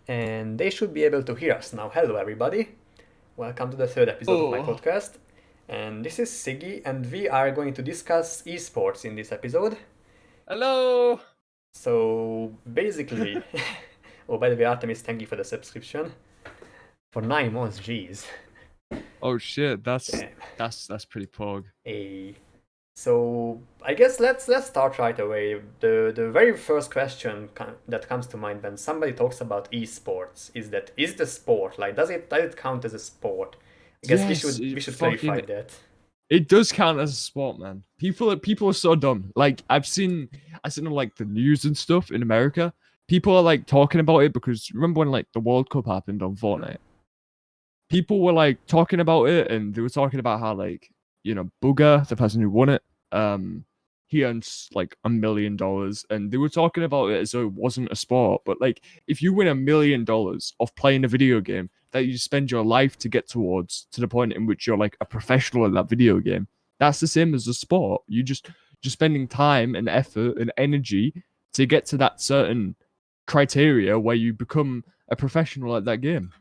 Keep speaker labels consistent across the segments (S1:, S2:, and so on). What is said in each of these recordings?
S1: and they should be able to hear us now. Hello, everybody. Welcome to the third episode of my
S2: Oh,
S1: podcast. And this is Siggy, and we are going to discuss esports in this episode.
S2: hello.
S1: So, basically, oh, by the way, Artemis, thank you for the subscription. For 9 months, jeez.
S2: Oh shit, that's
S1: Damn.
S2: that's pretty pog.
S1: Hey. So, I guess let's start right away. The very first question that comes to mind when somebody talks about esports is it a sport? Like, does it count as a sport? I guess we
S2: Yes,
S1: should we
S2: it
S1: should clarify
S2: fucking
S1: that.
S2: it does count as a sport, man. People are so dumb. Like I seen on like the news and stuff in America. People are like talking about it because remember when like the World Cup happened on
S1: Hmm.
S2: Fortnite? People were like talking about it and they were talking about how like Booger, the person who won it, he earns like $1 million, and they were talking about it as though it wasn't a sport. But like, if you win $1 million off playing a video game that you spend your life to get towards, to the point in which you're like a professional in that video game, that's the same as a sport. You just spending time and effort and energy to get to that certain criteria where you become a professional at that game.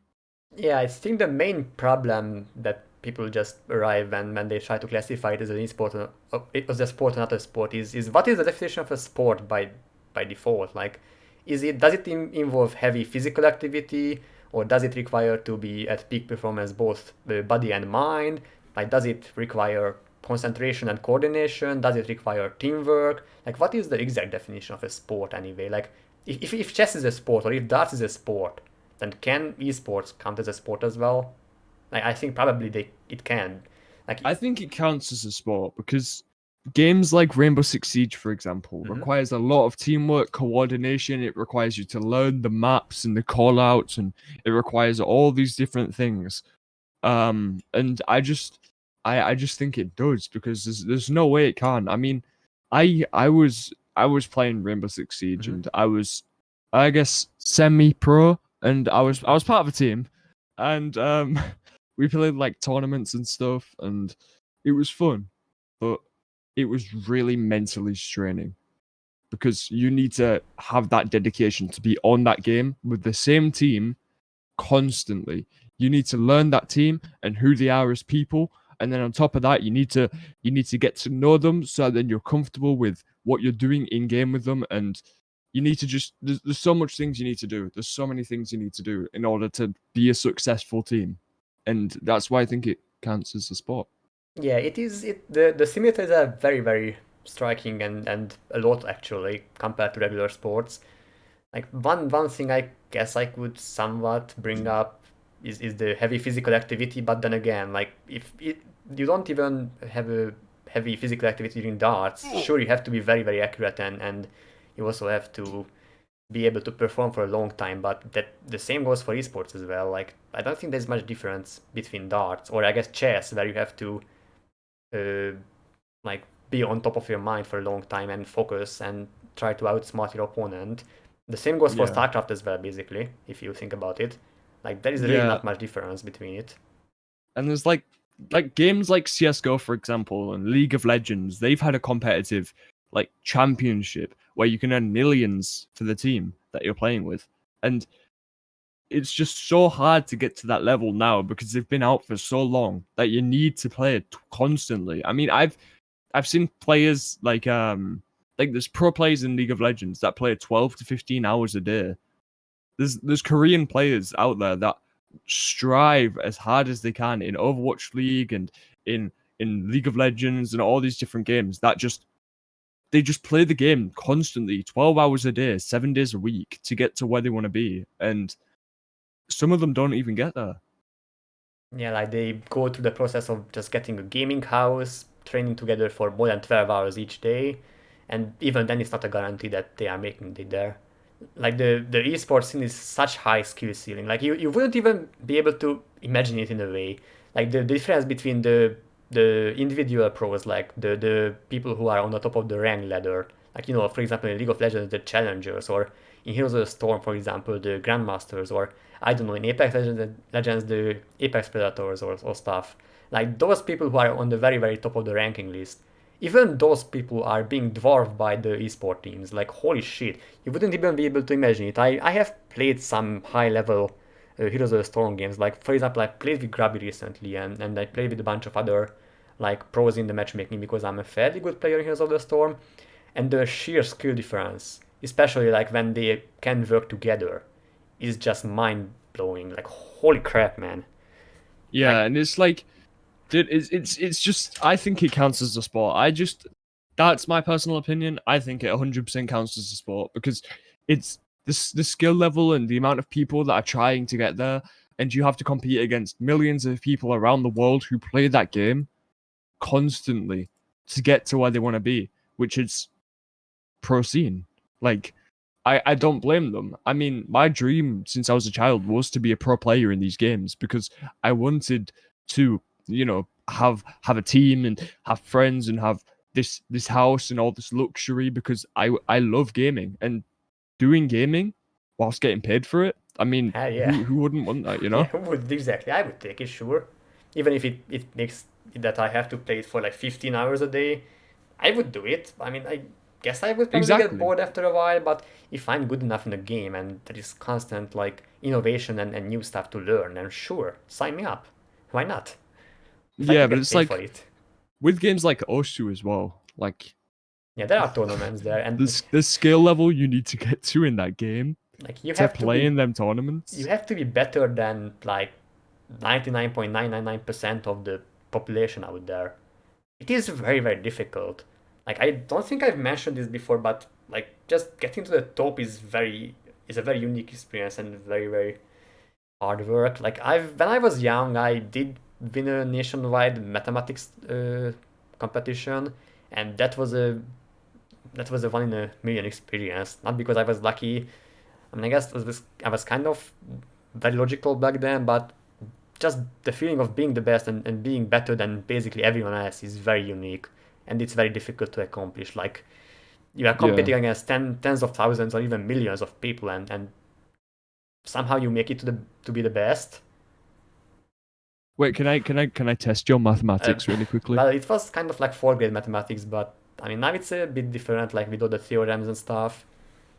S1: Yeah, I think the main problem that people just arrive when they try to classify it as an esport or it was a sport or not a sport is what is the definition of a sport by default? Like, does it involve heavy physical activity, or does it require to be at peak performance both body and mind? Like, does it require concentration and coordination? Does it require teamwork? Like, what is the exact definition of a sport anyway? Like, if chess is a sport or if darts is a sport, then can esports count as a sport as well? Like, I think probably it can. Like,
S2: I think it counts as a sport because games like Rainbow Six Siege, for example,
S1: mhm.
S2: requires a lot of teamwork, coordination. It requires you to learn the maps and the callouts, and it requires all these different things. And I just think it does because there's no way it can. I mean, I was playing Rainbow Six Siege,
S1: Mhm.
S2: and I was, I guess, semi-pro, and I was part of a team, and we played like tournaments and stuff, and it was fun, but it was really mentally straining because you need to have that dedication to be on that game with the same team constantly. You need to learn that team and who they are as people, and then on top of that, you need to get to know them so then you're comfortable with what you're doing in game with them, and you need to just there's so much things you need to do. There's so many things you need to do in order to be a successful team, and that's why I think it counts as a sport.
S1: Yeah, it is. The simulators are very striking and a lot actually compared to regular sports. Like, one thing I guess I could somewhat bring up is the heavy physical activity, but then again, like, if you don't even have a heavy physical activity during darts, sure, you have to be very accurate, and you also have to be able to perform for a long time, but that the same goes for esports as well. Like, I don't think there's much difference between darts or I guess chess, where you have to uh, like be on top of your mind for a long time and focus and try to outsmart your opponent. The same goes for
S2: Yeah,
S1: StarCraft as well, basically, if you think about it. Like, there is really
S2: yeah,
S1: not much difference between it.
S2: and there's like games like CS:GO, for example, and League of Legends. They've had a competitive like championship where you can earn millions for the team that you're playing with, and it's just so hard to get to that level now because they've been out for so long that you need to play it constantly. I mean, I've seen players like there's pro players in League of Legends that play 12 to 15 hours a day. There's Korean players out there that strive as hard as they can in Overwatch League and in in League of Legends and all these different games that just they just play the game constantly 12 hours a day 7 days a week to get to where they want to be, and some of them don't even get there.
S1: Yeah, like, they go through the process of just getting a gaming house, training together for more than 12 hours each day, and even then it's not a guarantee that they are making it there. Like, the esports scene is such high skill ceiling. Like, you wouldn't even be able to imagine it in a way. Like, the difference between the individual pros, like the people who are on the top of the rank ladder, like, for example, in League of Legends, the challengers, or in Heroes of the Storm, for example, the grandmasters, or I don't know, in Apex Legends, the Apex Predators, or stuff. Like, those people who are on the very top of the ranking list, even those people are being dwarfed by the esport teams. Like, holy shit, you wouldn't even be able to imagine it. I have played some high level Heroes of the Storm games. Like, for example, I played with Grubby recently, and I played with a bunch of other like pros in the matchmaking because I'm a fairly good player in Heroes of the Storm, and the sheer skill difference, especially like when they can work together, is just mind blowing. Like, holy crap, man!
S2: Yeah,
S1: Like,
S2: and it's like, dude, it's just I think it counts as a sport. That's my personal opinion. I think it 100% counts as a sport because it's the skill level and the amount of people that are trying to get there, and you have to compete against millions of people around the world who play that game constantly to get to where they want to be, which is pro scene. Like, I don't blame them. I mean, my dream since I was a child was to be a pro player in these games because I wanted to, have a team and have friends and have this house and all this luxury because I love gaming and doing gaming whilst getting paid for it. I mean,
S1: hell yeah.
S2: who wouldn't want that, you
S1: Yeah,
S2: know?
S1: would exactly. I would take it, sure. Even if it makes that I have to play it for like 15 hours a day, I would do it. I mean, I guess I would probably get
S2: Exactly.
S1: bored after a while, but if I'm good enough in the game and there is constant like innovation and new stuff to learn, then sure, sign me up. Why not? If I
S2: Yeah,
S1: could
S2: but
S1: get
S2: it's
S1: paid for
S2: like
S1: it.
S2: with games like Oshu as well. Like
S1: Yeah, there are tournaments there, and
S2: the skill level you need to get to in that game
S1: like
S2: to play in them
S1: you
S2: tournaments.
S1: have to be better than like 99.999% of the population out there. It is very, very difficult. Like, I don't think I've mentioned this before, but like just getting to the top is a very unique experience and very, very hard work. Like, I've when I was young, I did win a nationwide mathematics competition, and that was a one in a million experience. Not because I was lucky. I mean, I guess I was kind of very logical back then, but just the feeling of being the best and being better than basically everyone else is very unique, and it's very difficult to accomplish. Like, you are
S2: Yeah.
S1: competing against tens of thousands or even millions of people, and somehow you make it to be the best.
S2: Wait, can I test your
S1: uh,
S2: mathematics really quickly?
S1: well, it was kind of like fourth grade mathematics, but I mean now it's a bit different, like with all the theorems and stuff,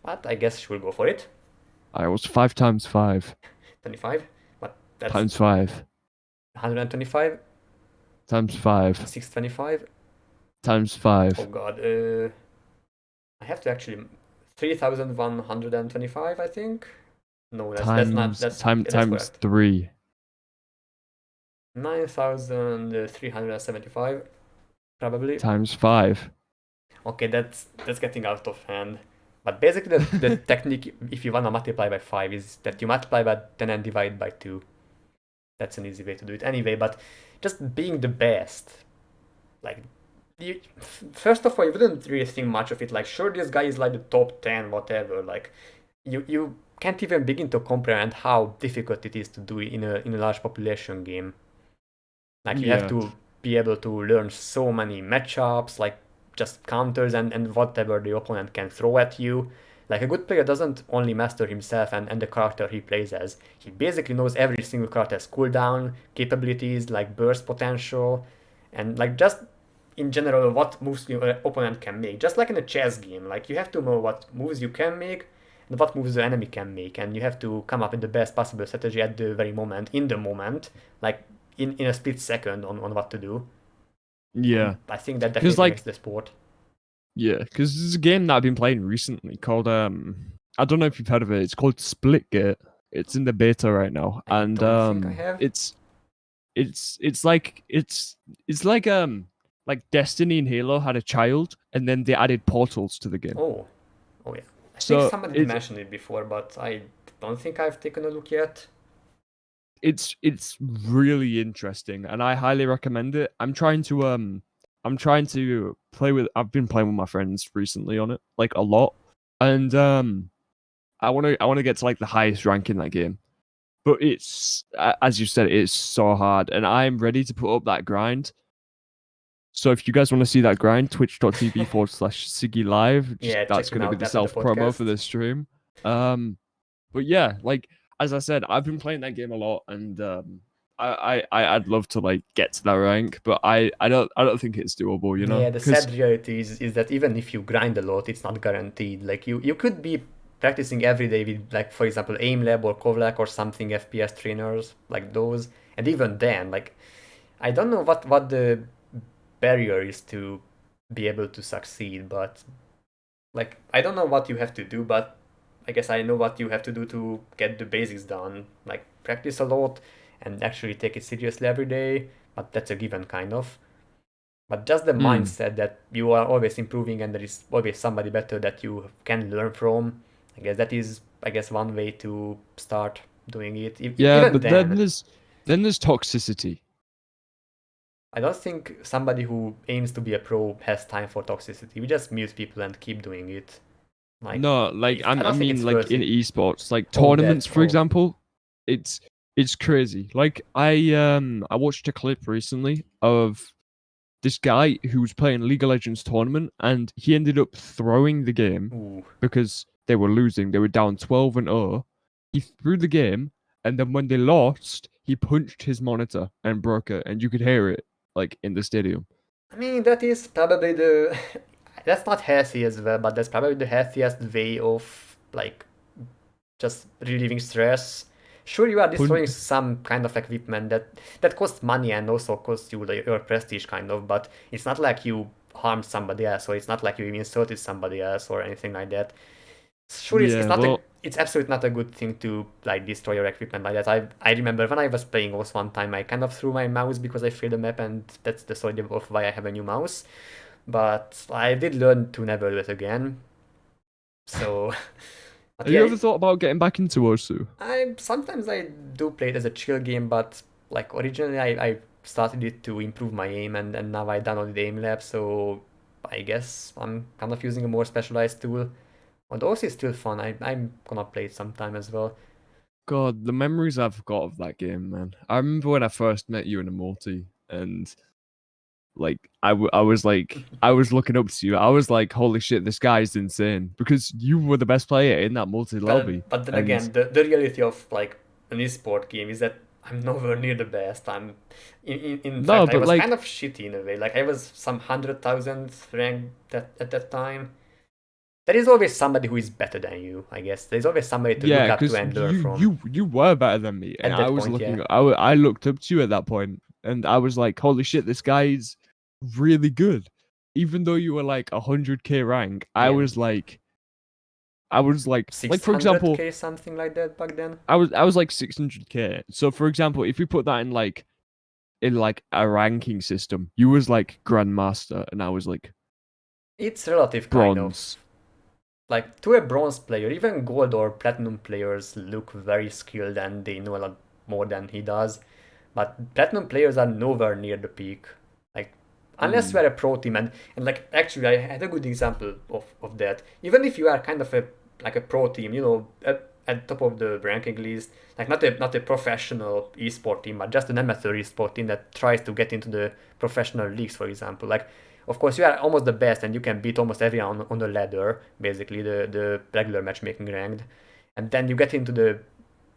S1: but I guess we'll go for it.
S2: I was 5 times 5
S1: 25, but that's
S2: times 5
S1: 125,
S2: times 5
S1: 625.
S2: times
S1: Oh
S2: 5
S1: god, I have to actually 3,125, I think. No, that's not
S2: times
S1: that's
S2: time
S1: yeah, that's
S2: times
S1: correct.
S2: 3
S1: 9,375 probably.
S2: times 5.
S1: Okay, that's getting out of hand. But basically, the technique, if you wanna multiply by 5, is that you multiply by 10 and divide by 2. That's an easy way to do it anyway. But just being the best, like first of all, you wouldn't really think much of it. Like, sure, this guy is like the top 10, whatever. Like, you can't even begin to comprehend how difficult it is to do it in a large population game. Like, you have
S2: Yeah.
S1: to be able to learn so many matchups, like just counters and whatever the opponent can throw at you. Like, a good player doesn't only master himself and the character he plays as. He basically knows every single character's cooldown, capabilities, like burst potential, and like just in general what moves your opponent can make. Just like in a chess game, like you have to know what moves you can make and what moves the enemy can make, and you have to come up with the best possible strategy at the very moment, in the moment, like in a split second on what to do.
S2: Yeah.
S1: And I think that
S2: Cuz
S1: definitely makes
S2: like
S1: the sport.
S2: yeah, cuz there's a game that I've been playing recently called I don't know if you've heard of it. It's called Splitgate. It's in the beta right now
S1: I
S2: and
S1: don't think I have.
S2: it's like Destiny and Halo had a child and then they added portals to the game.
S1: Oh, oh yeah. I think
S2: So
S1: somebody did
S2: it's
S1: mention it before, but I don't think I've taken a look yet.
S2: it's really interesting and I highly recommend it. I'm trying to play with I've been playing with my friends recently on it, like a lot. And I want to get to like the highest rank in that game. But as you said, it's so hard and I'm ready to put up that grind. So if you guys want to see that grind, twitch.tv/SiggyLive, just
S1: Yeah,
S2: that's
S1: check him
S2: gonna be
S1: out
S2: the
S1: after the
S2: self promo for
S1: podcast.
S2: this stream. Um but yeah, like as I said, I've been playing that game a lot and I'd love to like get to that rank, but I don't think it's doable, you know?
S1: Yeah, the
S2: Because
S1: sad reality is that even if you grind a lot, it's not guaranteed. Like you could be practicing every day with, like, for example, AimLab or Kovlak or something, FPS trainers like those, and even then, like, I don't know what the barrier is to be able to succeed, but like I don't know what you have to do, but I guess I know what you have to do to get the basics done. Like practice a lot and actually take it seriously every day, but that's a given kind of. But just the
S2: mm,
S1: mindset that you are always improving and there is always somebody better that you can learn from, I guess that is, I guess, one way to start doing it.
S2: yeah,
S1: Even
S2: but then
S1: then,
S2: there's toxicity.
S1: I don't think somebody who aims to be a pro has time for toxicity. We just mute people and keep doing it. Like,
S2: No, like
S1: I
S2: I
S1: don't think
S2: mean
S1: it's
S2: like
S1: worth
S2: in
S1: it.
S2: esports, like
S1: Oh,
S2: tournaments,
S1: that.
S2: for
S1: Oh,
S2: example, it's it's crazy. Like I watched a clip recently of this guy who was playing League of Legends tournament, and he ended up throwing the game
S1: ooh.
S2: because they were losing. They were down 12-0. He threw the game, and then when they lost, he punched his monitor and broke it, and you could hear it like in the stadium.
S1: I mean, that is probably the. That's not healthy as well, but that's probably the healthiest way of, like, just relieving stress. Sure, you are destroying
S2: Punch,
S1: some kind of equipment that costs money and also costs you like, your prestige, kind of, but it's not like you harmed somebody else, or it's not like you insulted somebody else or anything like that. Sure, it's
S2: yeah,
S1: not a
S2: well,
S1: it's absolutely not a good thing to like destroy your equipment like that. I remember when I was playing OS one time, I kind of threw my mouse because I failed the map, and that's the story of why I have a new mouse. But I did learn to never do it again. So, but
S2: have you
S1: yeah,
S2: ever thought about getting back into Osu?
S1: I sometimes I do play it as a chill game, but like originally I started it to improve my aim, and now I downloaded Aim Lab, so I guess I'm kind of using a more specialized tool. Although it's still fun, I'm gonna play it sometime as well.
S2: God, the memories I've got of that game, man. I remember when I first met you in a multi, and like I was like I was looking up to you. I was like, holy shit, this guy is insane because you were the best player in that multi
S1: Well,
S2: lobby.
S1: but then
S2: And
S1: again, the reality of like an esport game is that I'm nowhere near the best. In
S2: no,
S1: fact, I
S2: but
S1: was kind
S2: like
S1: of shitty in a way. Like I was some 100,000th ranked at that time. There is always somebody who is better than you, I guess. There's always somebody to look
S2: yeah,
S1: up to
S2: because
S1: and learn
S2: you
S1: from
S2: you you were better than me, and
S1: at
S2: I
S1: that
S2: was
S1: point, yeah.
S2: looking. I looked up to you at that point, and I was like, holy shit, this guy's really good. Even though you were like 100K rank,
S1: Yeah,
S2: I was like for example,
S1: 600K, something like that back then.
S2: I was like 600K. So for example, if we put that in like a ranking system, you was like grandmaster, and I was like
S1: It's relative, kind
S2: bronze.
S1: of. Like, to a bronze player, even gold or platinum players look very skilled and they know a lot more than he does. But platinum players are nowhere near the peak. Like, unless
S2: Mm,
S1: you're a pro team, and like actually I had a good example of that. Even if you are kind of a pro team, at top of the ranking list, like not a professional esport team, but just an amateur esport team that tries to get into the professional leagues, for example. Like, of course, you are almost the best and you can beat almost everyone on the ladder, basically the regular matchmaking ranked. And then you get into the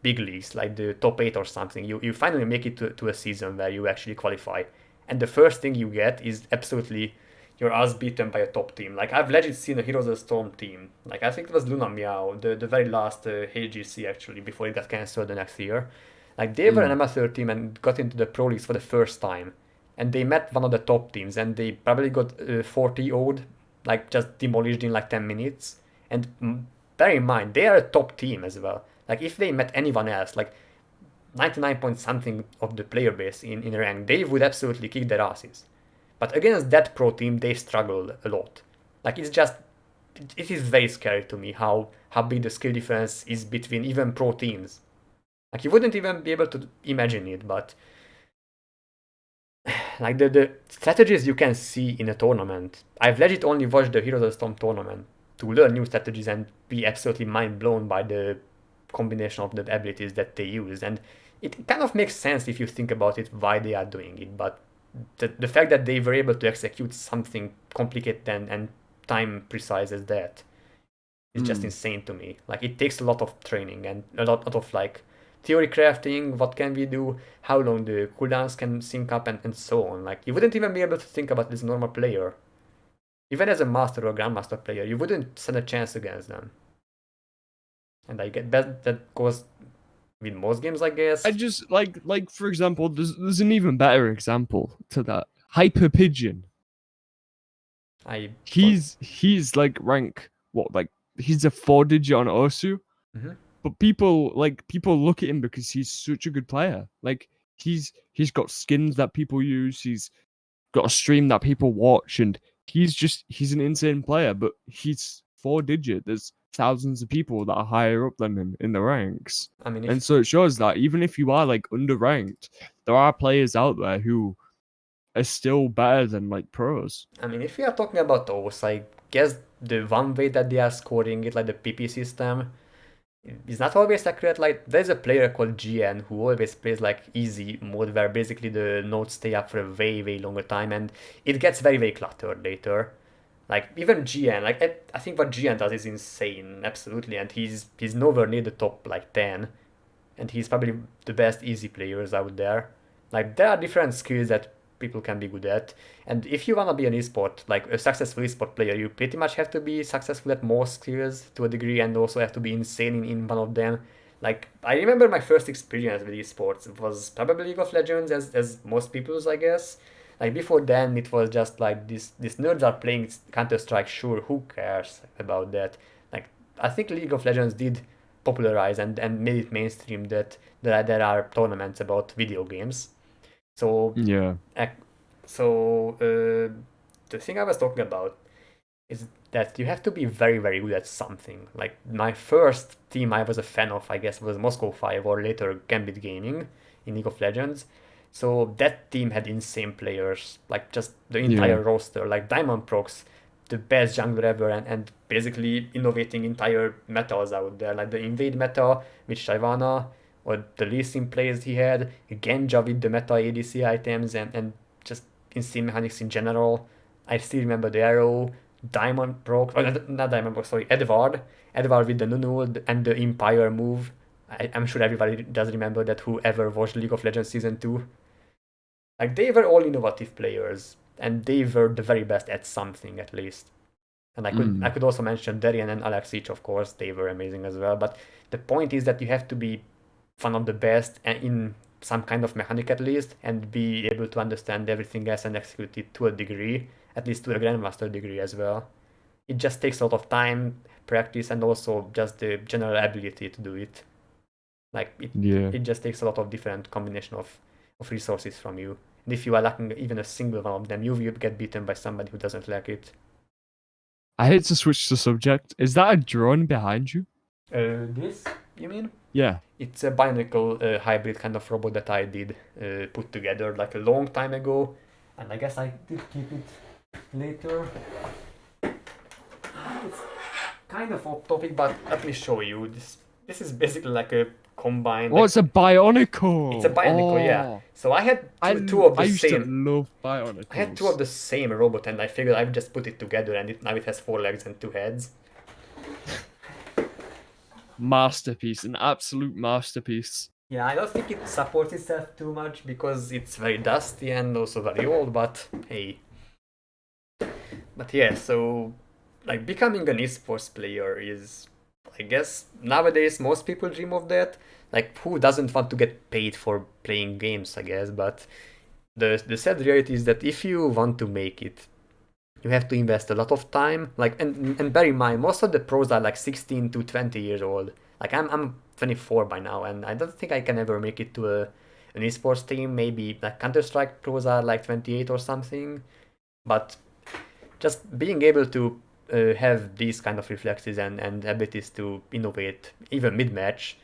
S1: big leagues, like the top 8 or something. You finally make it to a season where you actually qualify. And the first thing you get is absolutely your ass beaten by a top team. Like, I've legit seen a Heroes of the Storm team. Like, I think it was Luna Meow, the very last HGC actually, before it got cancelled the next year. Like, they were an
S2: mm.
S1: amateur team and got into the pro leagues for the first time. And they met one of the top teams and they probably got 40 odd, like just demolished in like 10 minutes. And bear in mind, they are a top team as well. Like, if they met anyone else, like 99 point something of the player base in rank, they would absolutely kick their asses. But against that pro team, they struggled a lot. Like, it is very scary to me how big the skill difference is between even pro teams. Like, you wouldn't even be able to imagine it, but like the strategies you can see in a tournament. I've legit only watched the Heroes of the Storm tournament to learn new strategies and be absolutely mind blown by the combination of the abilities that they use. And it kind of makes sense if you think about it why they are doing it. But the fact that they were able to execute something complicated and time precise as that is just
S2: Mm.
S1: insane to me. Like, it takes a lot of training and a lot of like theory crafting, what can we do, how long the cooldowns can sync up, and so on. Like, you wouldn't even be able to think about this normal player. Even as a master or grandmaster player, you wouldn't stand a chance against them. And I get that goes with most games, I guess.
S2: I just like for example, there's an even better example to that. Hyper Pigeon.
S1: I
S2: He's like rank what, like he's a 4-digit on Osu.
S1: Mm-hmm.
S2: But people look at him because he's such a good player. Like he's got skins that people use. He's got a stream that people watch, and he's an insane player. But he's 4-digit. There's thousands of people that are higher up than him in the ranks,
S1: I mean,
S2: and so it shows that even if you are like underranked, there are players out there who are still better than like pros.
S1: if we are talking about those, I guess the one way that they are scoring it, like the PP system, is not always accurate. Like, there's a player called GN who always plays like easy mode, where basically the nodes stay up for a way longer time, and it gets very cluttered later. Like, even GN, like I think what GN does is insane, absolutely, and he's nowhere near the top like 10, and he's probably the best easy players out there. Like, there are different skills that people can be good at, and if you wanna be an esport, like a successful esport player, you pretty much have to be successful at most skills to a degree, and also have to be insane in one of them. Like, I remember my first experience with esports, it was probably League of Legends, as most people's, I guess. Like, before then, it was just like these nerds are playing Counter-Strike, sure, who cares about that? Like, I think League of Legends did popularize and made it mainstream that there are tournaments about video games. So,
S2: Yeah,
S1: the thing I was talking about is that you have to be very good at something. Like, my first team I was a fan of, I guess, was Moscow 5 or later Gambit Gaming in League of Legends. So that team had insane players, like just the entire
S2: yeah,
S1: roster, like Diamond Prox, the best jungler ever, and basically innovating entire metas out there, like the Invade meta with Shyvana, or the Lee Sin plays he had, Genja with the meta ADC items, and just insane mechanics in general. I still remember the Arrow, Diamond Proc, oh, not Diamond Proc, sorry, Edward with the Nunu and the Empire move. I'm sure everybody does remember that, whoever watched League of Legends Season 2. Like, they were all innovative players, and they were the very best at something at least. And I could also mention Darian and Alexic, of course, they were amazing as well. But the point is that you have to be one of the best in some kind of mechanic at least, and be able to understand everything else and execute it to a degree, at least to a grandmaster degree as well. It just takes a lot of time, practice, and also just the general ability to do it. Like,
S2: yeah.
S1: it just takes a lot of different combination of resources from you. And if you are lacking even a single one of them, you will get beaten by somebody who doesn't lack it.
S2: I hate to switch the subject. Is that a drone behind you?
S1: This, you mean?
S2: Yeah.
S1: It's a bionicle hybrid kind of robot that I did put together like a long time ago, and I guess I did keep it later. It's kind of off topic, but let me show you. This is basically like a combined.
S2: Oh, it's a Bionicle.
S1: It's a Bionicle, yeah.
S2: Oh,
S1: So I had two of the
S2: I used to
S1: same.
S2: love Bionicles.
S1: I had two of the same robot, and I figured I would just put it together, and now it has 4 legs and 2 heads.
S2: Masterpiece, an absolute masterpiece.
S1: Yeah, I don't think it supports itself too much because it's very dusty and also very old, but hey. But yeah, so like becoming an esports player is, I guess nowadays most people dream of that. Like, who doesn't want to get paid for playing games, I guess, but the sad reality is that if you want to make it, you have to invest a lot of time. Like, and bear in mind, most of the pros are like 16 to 20 years old. Like, I'm 24 by now, and I don't think I can ever make it to an esports team. Maybe like Counter-Strike pros are like 28 or something. But just being able to have these kind of reflexes and abilities to innovate even mid-match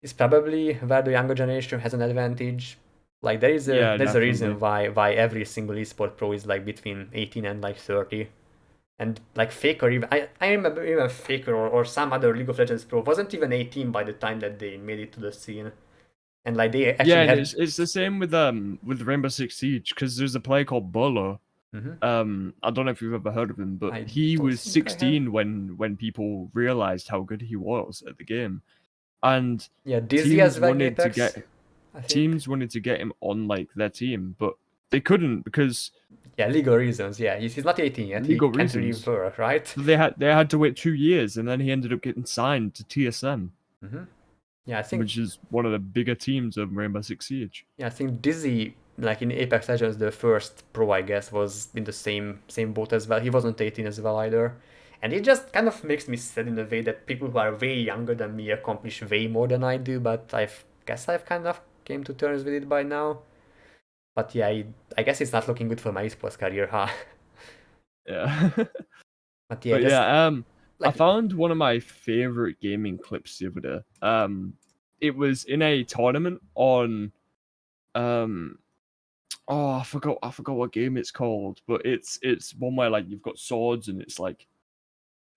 S1: is probably where the younger generation has an advantage. Like, there's a reason why every single esport pro is like between 18 and like 30. And like Faker, even I remember even Faker or some other League of Legends pro wasn't even 18 by the time that they made it to the scene. And like, they actually had.
S2: It's the same with Rainbow Six Siege, because there's a player called Bolo. I don't know if you've ever heard of him, but he was 16 when people realized how good he was at the game. and
S1: Yeah, Dizzy as
S2: teams
S1: well in
S2: wanted to
S1: Apex,
S2: get
S1: I think.
S2: teams wanted to get him on like their team, but they couldn't because
S1: Yeah, legal reasons. Yeah, he's not 18 yet. He
S2: legal
S1: can't really
S2: reasons.
S1: work, right?
S2: So they had to wait 2 years, and then he ended up getting signed to TSM,
S1: Yeah, I think
S2: which is one of the bigger teams of Rainbow Six Siege.
S1: Yeah, I think Dizzy, like in Apex Legends, the first pro, I guess, was in the same boat as well. He wasn't 18 as well either. And it just kind of makes me sad in a way that people who are way younger than me accomplish way more than I do, but guess I've kind of came to terms with it by now. But yeah, I guess it's not looking good for my esports career, huh?
S2: Yeah.
S1: But yeah,
S2: But
S1: just
S2: yeah, I
S1: like
S2: found one of my favorite gaming clips the other day. It was in a tournament on oh, I forgot what game it's called, but it's one where like you've got swords and it's like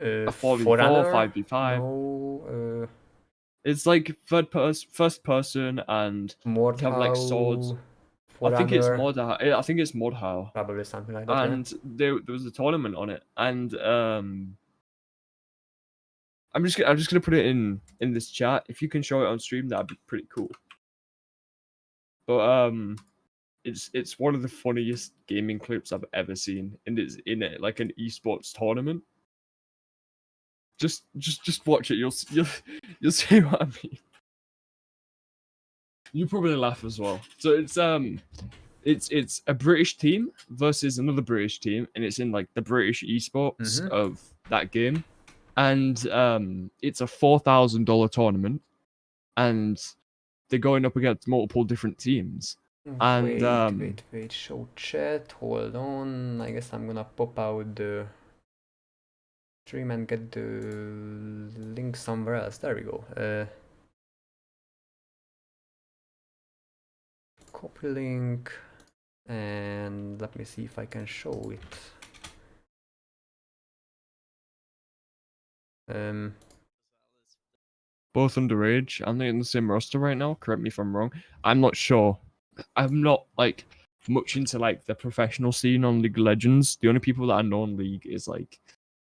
S2: a 4v4,
S1: Forerunner?
S2: 5v5.
S1: No,
S2: It's like first person, and you have like swords.
S1: Mordhau,
S2: I think it's
S1: Forerunner,
S2: Mordhau. I think it's Mordhau.
S1: probably something like that, yeah.
S2: And there was a tournament on it, and I'm just gonna put it in this chat. If you can show it on stream, that'd be pretty cool. But it's one of the funniest gaming clips I've ever seen, and it's in it like an esports tournament. Just watch it. You'll see what I mean. You probably laugh as well. So it's a British team versus another British team, and it's in like the British esports of that game, and it's a $4,000 tournament, and they're going up against multiple different teams. And
S1: Wait, show chat, hold on. I guess I'm gonna pop out the stream and get the link somewhere else. There we go. Copy link, and let me see if I can show it.
S2: Both underage, and they're in the same roster right now. Correct me if I'm wrong. I'm not sure. I'm not like much into like the professional scene on League of Legends. The only people that I know in League is like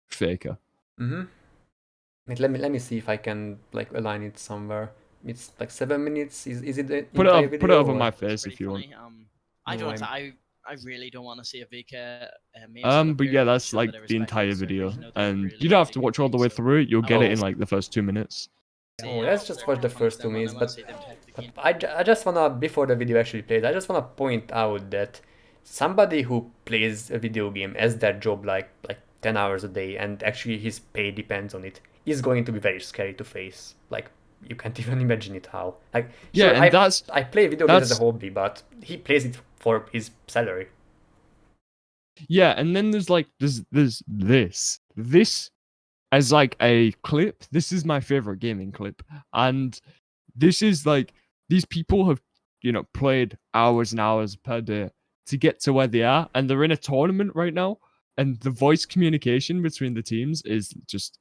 S2: Faker.
S1: Wait, let me see if I can like align it somewhere. It's like 7 minutes. Is it the
S2: Put
S1: entire
S2: it
S1: video?
S2: over
S1: or?
S2: my face if you want.
S3: I really don't want to see a VK.
S2: But yeah, that's like the entire video, and you don't have to watch all the way through it. You'll get it in like the first 2 minutes.
S1: Oh, let's just watch the first 2 minutes. But I just wanna, before the video actually plays, I just wanna point out that somebody who plays a video game as their job, like 10 hours a day, and actually his pay depends on it, is going to be very scary to face. Like, you can't even imagine it how. Like,
S2: yeah,
S1: sure,
S2: and
S1: I play video games as a hobby, but he plays it for his salary.
S2: Yeah, and then there's like this as like a clip. This is my favorite gaming clip, and this is like these people have played hours and hours per day to get to where they are, and they're in a tournament right now, and the voice communication between the teams is just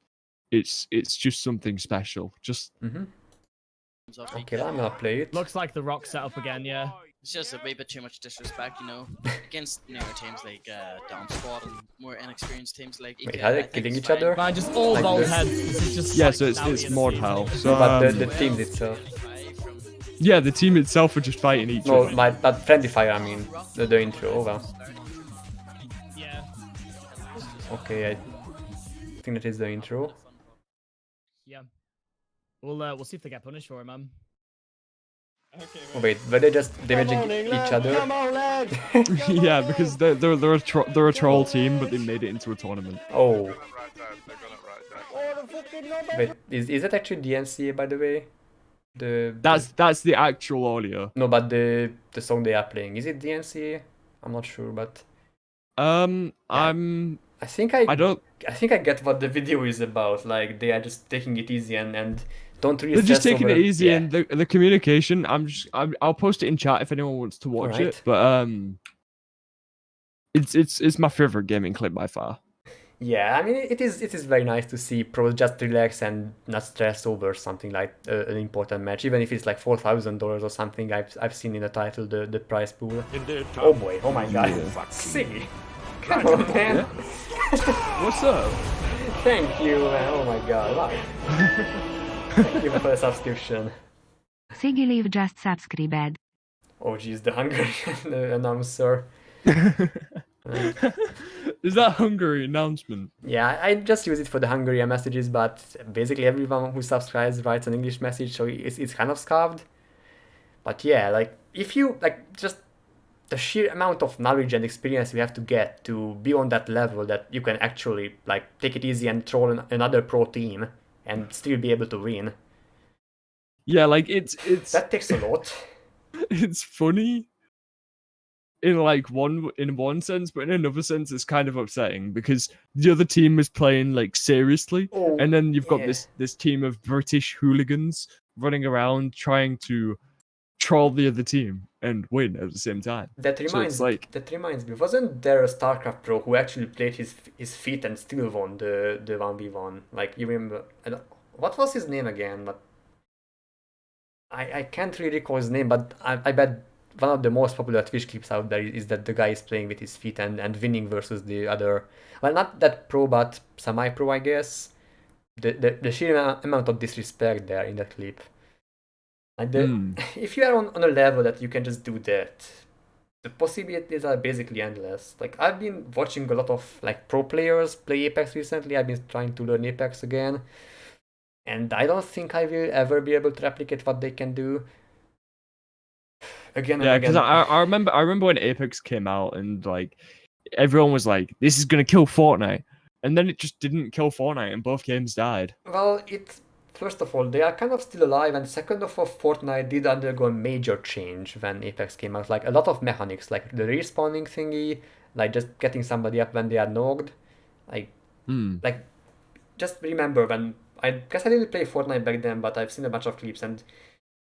S2: it's just something special. Just
S1: Okay, well, I'm gonna play it.
S4: Looks like the rock setup again, yeah.
S3: It's just a wee bit too much disrespect, against newer teams like Down Squad and more inexperienced teams like.
S1: Wait, are they killing each other?
S4: Man, just all
S1: Like
S4: bald
S1: this?
S4: heads. This is just
S2: yeah.
S4: like
S2: So it's
S4: Saudi
S2: Mordhau. So
S1: But the teams itself.
S2: yeah, the team itself are just fighting each
S1: No,
S2: other.
S1: but Friendly Fire, I mean, the intro. Oh well.
S4: Yeah.
S1: Okay, I think that is the intro.
S4: Yeah. We'll see if they get punished for it, man.
S3: Okay,
S1: Oh wait, were they just damaging each other?
S2: Yeah, because they're a troll team, but they made it into a tournament.
S1: Oh. Wait, is that actually the NCA, by the way?
S2: That's the actual audio.
S1: No, but the song they are playing, is it the NCA? I'm not sure, but I think I get what the video is about. Like, they are just taking it easy and don't really.
S2: They're just
S1: stress
S2: taking
S1: over,
S2: it easy,
S1: yeah.
S2: and the communication. I'll post it in chat if anyone wants to watch it. But it's my favorite gaming clip by far.
S1: Yeah, I mean, it is very nice to see pros just relax and not stress over something like an important match, even if it's like $4,000 or something. I've seen in the title the prize pool. Oh boy! Oh my god!
S2: Yeah.
S1: Siggy, come on, man!
S2: Yeah. What's up?
S1: Thank you, man. Oh my god! Wow. Thank you for the subscription.
S5: SiggyLive just subscribed.
S1: Oh geez, the Hungarian announcer.
S2: Is that Hungary announcement?
S1: Yeah, I just use it for the Hungarian messages, but basically everyone who subscribes writes an English message, so it's kind of scarved. But yeah, like if you like just the sheer amount of knowledge and experience you have to get to be on that level that you can actually like take it easy and troll another pro team and still be able to win.
S2: Yeah, like it's
S1: That takes a lot.
S2: it's funny in one sense, but in another sense it's kind of upsetting because the other team is playing like seriously,
S1: Oh,
S2: and then you've got
S1: yeah.
S2: this team of British hooligans running around trying to troll the other team and win at the same time.
S1: That
S2: So it's like,
S1: that reminds me. Wasn't there a StarCraft pro who actually played his feet and still won the 1v1? Like you remember? What was his name again? But I can't really recall his name. But I bet one of the most popular Twitch clips out there is that the guy is playing with his feet and winning versus the other. Well, not that pro, but semi-pro, I guess. The sheer amount of disrespect there in that clip. Like if you are on a level that you can just do that, the possibilities are basically endless. Like I've been watching a lot of like pro players play Apex recently. I've been trying to learn Apex again, and I don't think I will ever be able to replicate what they can do. Again and
S2: yeah, because
S1: again.
S2: I remember when Apex came out and like everyone was like, this is gonna kill Fortnite, and then it just didn't kill Fortnite and both games died.
S1: Well, first of all, they are kind of still alive, and second of all, Fortnite did undergo a major change when Apex came out. Like a lot of mechanics, like the respawning thingy, like just getting somebody up when they are knocked, like like just remember when I guess I didn't play Fortnite back then, but I've seen a bunch of clips, and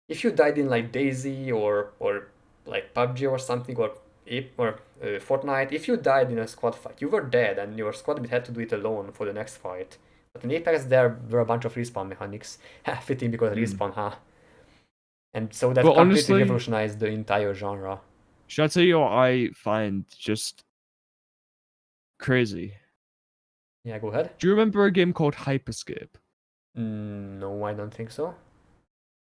S1: if you died in like Daisy or like PUBG or something or Fortnite, if you died in a squad fight, you were dead, and your squad mate had to do it alone for the next fight. But in Apex, there were a bunch of respawn mechanics. Fitting because respawn, huh? And so that
S2: But
S1: completely
S2: honestly,
S1: revolutionized the entire genre.
S2: should I tell you what I find just crazy?
S1: Yeah, go ahead.
S2: Do you remember a game called Hyperscape?
S1: No, I don't think so.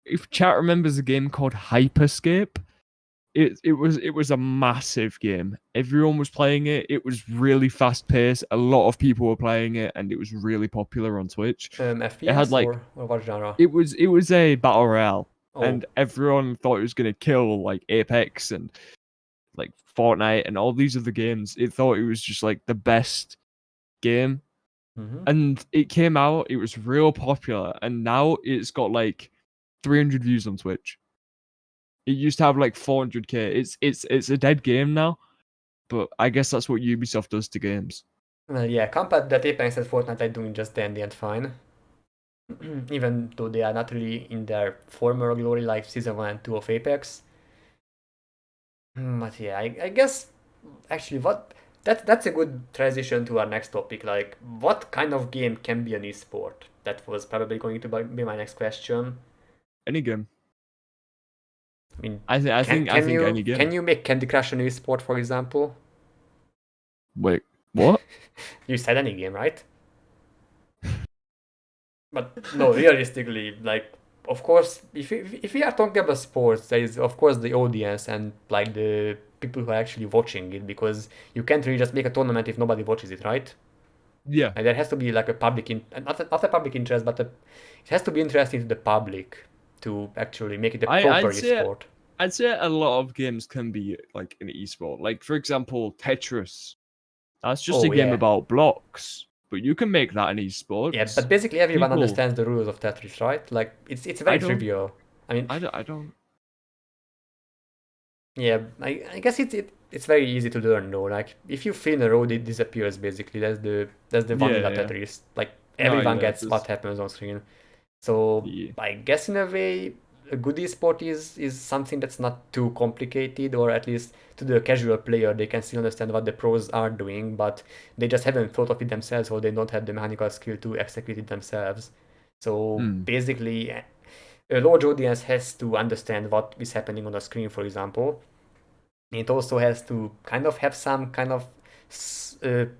S2: If chat remembers a game called Hyperscape, it was a massive game. Everyone was playing it. It was really fast paced. A lot of people were playing it, and it was really popular on Twitch.
S1: FPS
S2: It had like
S1: or what genre?
S2: it was a battle royale,
S1: Oh.
S2: and everyone thought it was gonna kill like Apex and like Fortnite and all these other games. It thought it was just like the best game, and it came out. It was real popular, and now it's got like 300 views on Twitch. It used to have like 400k. It's a dead game now, but I guess that's what Ubisoft does to games.
S1: Well, yeah, compared that Apex and Fortnite are doing just dandy and fine. Even though they are not really in their former glory like Season 1 and 2 of Apex. But yeah, I guess actually that's a good transition to our next topic. Like, what kind of game can be an esport? That was probably going to be my next question.
S2: Any game.
S1: I mean,
S2: I think any game.
S1: Can you make Candy Crush an esport, for example?
S2: Wait, what?
S1: You said any game, right? But no, realistically, like, of course, if we are talking about sports, there is of course the audience and like the people who are actually watching it, because you can't really just make a tournament if nobody watches it, right?
S2: Yeah.
S1: Like, there has to be like a public, not a public interest, but it has to be interesting to the public to actually make it a proper esport.
S2: I'd say a lot of games can be like an esport. Like for example, Tetris. That's just a game about blocks, but you can make that an esport.
S1: Yeah, but basically everyone understands the rules of Tetris, right? Like it's very trivial. I mean,
S2: I don't.
S1: Yeah, I guess it's very easy to learn though. Like if you fail in a road, it disappears basically. That's the vanilla Tetris. Like everyone gets what happens on screen. So I guess in a way, a good esport is something that's not too complicated, or at least to the casual player, they can still understand what the pros are doing, but they just haven't thought of it themselves, or they don't have the mechanical skill to execute it themselves. So basically, a large audience has to understand what is happening on the screen, for example. It also has to kind of have some kind of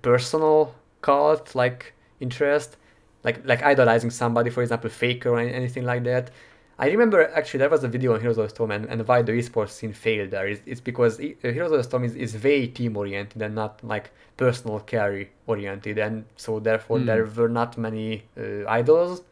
S1: personal cult like interest. like idolizing somebody, for example, Faker or anything like that. I remember actually there was a video on Heroes of the Storm and why the esports scene failed there. It's because Heroes of the Storm is very team oriented and not like personal carry oriented, and so therefore there were not many idols.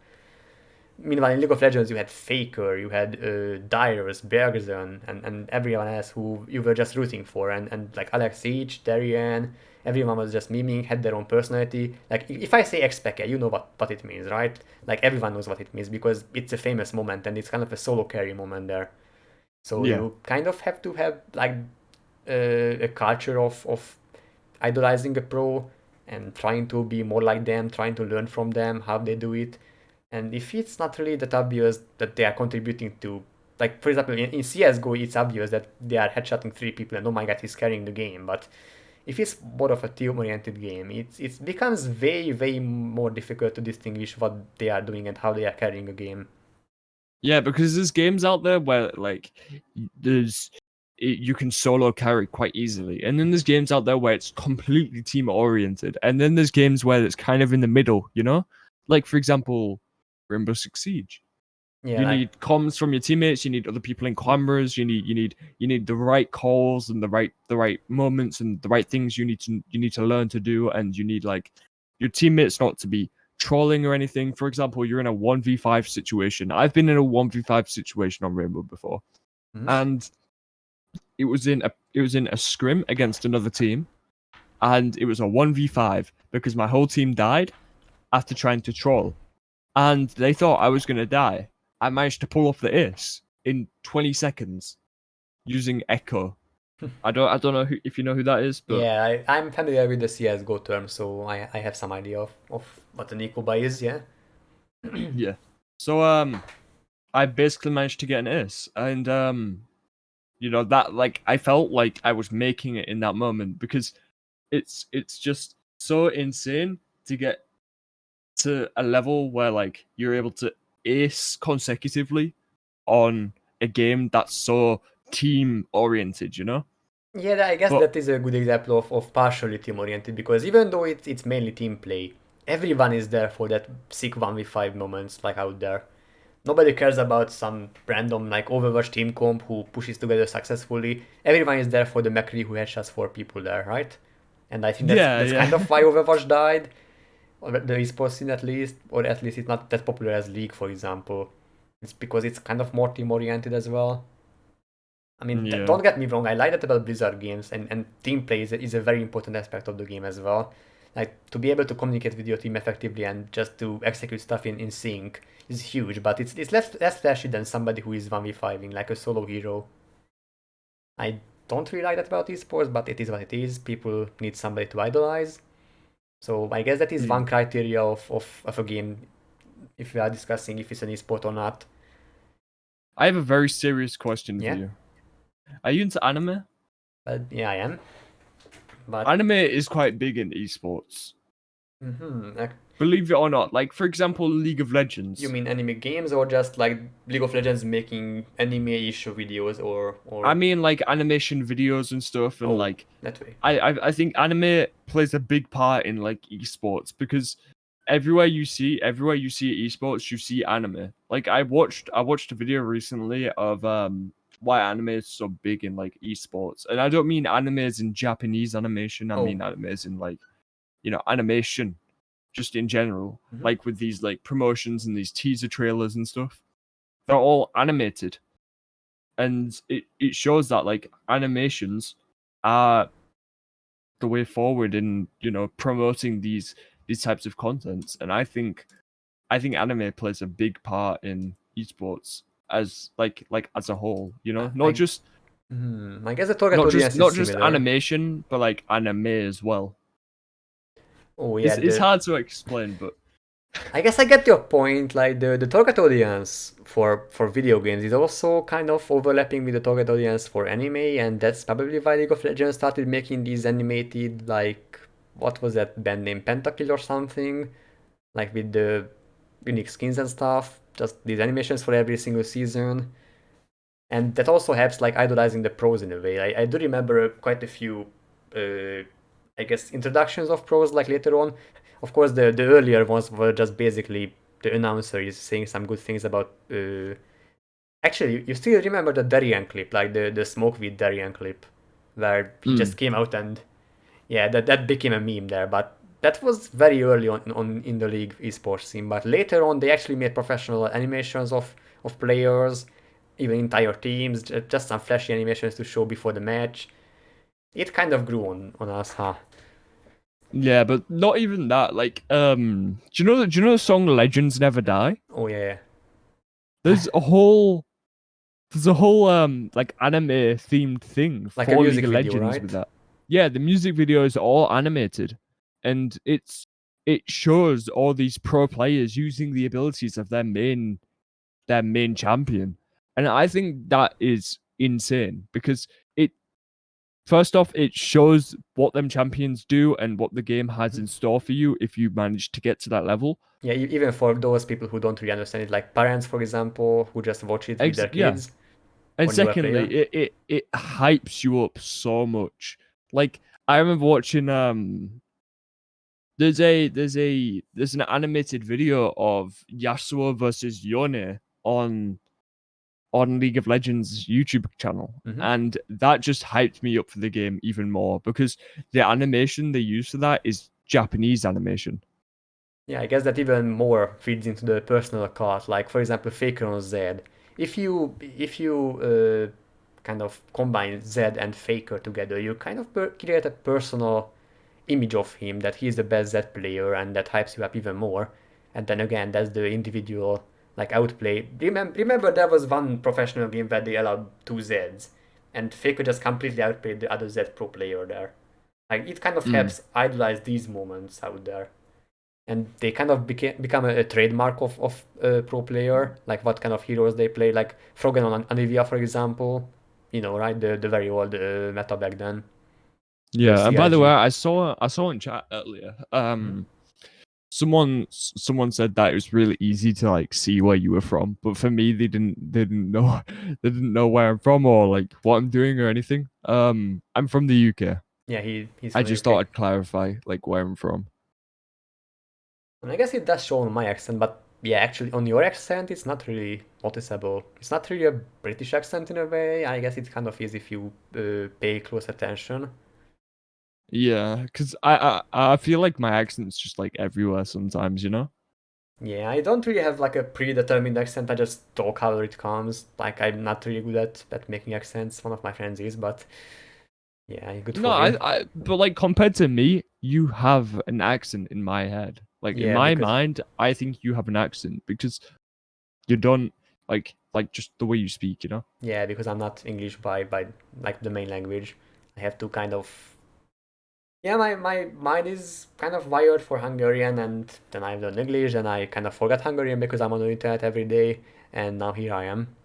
S1: Meanwhile, in League of Legends, you had Faker, you had Dyrus, Bergzon, and everyone else who you were just rooting for, and like Alex Siege, Darian, everyone was just memeing, had their own personality. Like, if I say Xpeke, you know what it means, right? Like, everyone knows what it means because it's a famous moment and it's kind of a solo carry moment there. So
S2: Yeah.
S1: you kind of have to have, like, a culture of idolizing a pro and trying to be more like them, trying to learn from them, how they do it. And if it's not really that obvious that they are contributing to, like, for example, in CSGO, it's obvious that they are headshotting 3 people and oh my god, he's carrying the game. But if it's more of a team-oriented game, it becomes way more difficult to distinguish what they are doing and how they are carrying a game.
S2: Yeah, because there's games out there where like you can solo carry quite easily, and then there's games out there where it's completely team oriented, and then there's games where it's kind of in the middle, you know, like for example, Rainbow Six Siege.
S1: Yeah,
S2: You
S1: like,
S2: need comms from your teammates. You need other people in cameras. You need the right calls and the right moments and the right things you need to learn to do. And you need like your teammates not to be trolling or anything. For example, you're in a 1v5 situation. I've been in a 1v5 situation on Rainbow before, and it was in a scrim against another team, and it was a 1v5 because my whole team died after trying to troll, and they thought I was gonna die. I managed to pull off the ace in 20 seconds using Echo. I don't know if you know who that is, but
S1: yeah, I'm familiar with the CSGO term, so I have some idea of what an eco buy is, yeah.
S2: yeah. So I basically managed to get an ace, and you know that like I felt like I was making it in that moment because it's just so insane to get to a level where like you're able to ace consecutively on a game that's so team oriented, you know?
S1: Yeah, I guess
S2: But
S1: that is a good example of partially team oriented because even though it's mainly team play, everyone is there for that sick 1v5 moments like out there. Nobody cares about some random like Overwatch team comp who pushes together successfully. Everyone is there for the McCree who headshots 4 people there, right? And I think
S2: yeah,
S1: that's kind
S2: yeah.
S1: of why Overwatch died, or the esports scene at least, or at least it's not that popular as League, for example. It's because it's kind of more team oriented as well. I mean,
S2: Yeah.
S1: don't get me wrong, I like that about Blizzard games, and team play is a very important aspect of the game as well. Like, to be able to communicate with your team effectively and just to execute stuff in sync is huge, but it's less flashy than somebody who is 1v5ing, like a solo hero. I don't really like that about esports, but it is what it is. People need somebody to idolize. So I guess that is one criteria of a game if we are discussing if it's an esport or not.
S2: I have a very serious question
S1: Yeah?
S2: for you. Are you into anime?
S1: But yeah, I am. But
S2: Anime is quite big in esports.
S1: like,
S2: Believe it or not. Like for example, League of Legends.
S1: you mean anime games or just like League of Legends making anime issue videos or
S2: I mean like animation videos and stuff, and
S1: oh,
S2: like
S1: that way.
S2: I think anime plays a big part in like esports because everywhere you see esports, you see anime. Like I watched a video recently of why anime is so big in like esports, and I don't mean anime as in Japanese animation. I
S1: Oh.
S2: mean anime as in like animation, just in general.
S1: Mhm.
S2: Like with these like promotions and these teaser trailers and stuff, they're all animated, and it shows that like animations are the way forward in promoting these types of contents. And I think anime plays a big part in esports as like as a whole, not just
S1: I guess the target audience is
S2: not just
S1: similar.
S2: animation, but like anime as well.
S1: Oh yeah,
S2: It's hard to explain, but
S1: I guess I get your point. Like the target audience for video games is also kind of overlapping with the target audience for anime, and that's probably why League of Legends started making these animated, like, what was that band name, Pentakill or something, like with the unique skins and stuff. Just these animations for every single season, and that also helps like idolizing the pros in a way. I do remember quite a few, I guess, introductions of pros like later on. Of course, the earlier ones were just basically the announcer is saying some good things about. Actually, you still remember the Darien clip, like the smoke with Darien clip, where he just came out and yeah, that became a meme there. But that was very early on in the league esports scene. But later on, they actually made professional animations of players, even entire teams, just some flashy animations to show before the match. It kind of grew on us, huh?
S2: Yeah, but not even that. Like, do you know the song "Legends Never Die"?
S1: Oh yeah.
S2: There's a whole like anime themed thing
S1: Like a
S2: for
S1: music
S2: League of
S1: video,
S2: Legends
S1: right?
S2: with that. Yeah, the music videos are all animated, and it shows all these pro players using the abilities of their main champion, and I think that is insane because it first off it shows what them champions do and what the game has in store for you if you manage to get to that level.
S1: Yeah, even for those people who don't really understand it, like parents, for example, who just watch it with their
S2: Yeah.
S1: kids
S2: And
S1: or newer
S2: secondly,
S1: player.
S2: it hypes you up so much. Like I remember watching there's an animated video of Yasuo versus Yone on League of Legends YouTube channel.
S1: Mhm.
S2: And that just hyped me up for the game even more because the animation they use for that is Japanese animation.
S1: Yeah, I guess that even more feeds into the personal cult. Like for example, Faker on Zed. If you kind of combine Zed and Faker together, you kind of create a personal image of him that he's the best Zed player, and that hypes you up even more. And then again, that's the individual like outplay. Remember there was one professional game where they allowed two Zeds, and Faker just completely outplayed the other Zed pro player there. Like it kind of helps idolize these moments out there, and they kind of become a trademark of a pro player, like what kind of heroes they play, like Froggen on Anivia, for example. You know, right? The very old meta back then. The
S2: Yeah, and by the way,
S1: CRG.
S2: I saw in chat earlier. Someone said that it was really easy to like see where you were from, but for me, they didn't know they didn't know where I'm from or like what I'm doing or anything. I'm from the UK.
S1: Yeah, he's
S2: I
S1: from the
S2: just
S1: UK.
S2: thought I'd clarify like where I'm from.
S1: And I guess it does show on my accent, but yeah, actually on your accent, it's not really noticeable. It's not really a British accent in a way. I guess it kind of is if you pay close attention.
S2: Yeah, because I feel like my accent's just like everywhere sometimes, you know?
S1: Yeah, I don't really have like a predetermined accent. I just talk however it comes. Like I'm not really good at making accents. One of my friends is, but yeah, good
S2: No,
S1: for him.
S2: but like compared to me, you have an accent in my head. Like in
S1: Yeah,
S2: my
S1: because
S2: mind, I think you have an accent because you don't like just the way you speak, you know?
S1: yeah, because I'm not English by like the main language. I have to kind of yeah, my mind is kind of wired for Hungarian, and then I've learned English, and I kind of forgot Hungarian because I'm on the internet every day, and now here I am.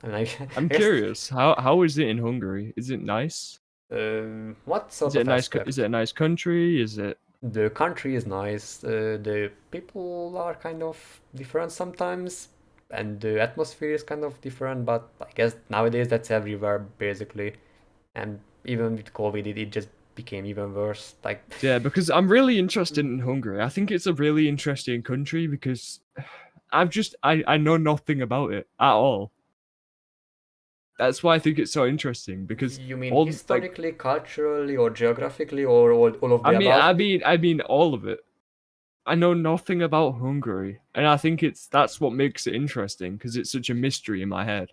S1: And I,
S2: I'm
S1: I guess,
S2: curious. How is it in Hungary? Is it nice?
S1: what
S2: Is
S1: sort
S2: it a
S1: of
S2: nice is it
S1: aspect?
S2: a nice country? Is it
S1: The country is nice. The people are kind of different sometimes, and the atmosphere is kind of different. But I guess nowadays that's everywhere basically. And even with COVID, it just became even worse. Like,
S2: Yeah, because I'm really interested in Hungary. I think it's a really interesting country because I know nothing about it at all. That's why I think it's so interesting because
S1: you mean
S2: all like
S1: historically, culturally, or geographically, or all of
S2: I
S1: the
S2: mean
S1: above?
S2: I mean I mean all of it. I know nothing about Hungary, and I think that's what makes it interesting because it's such a mystery in my head.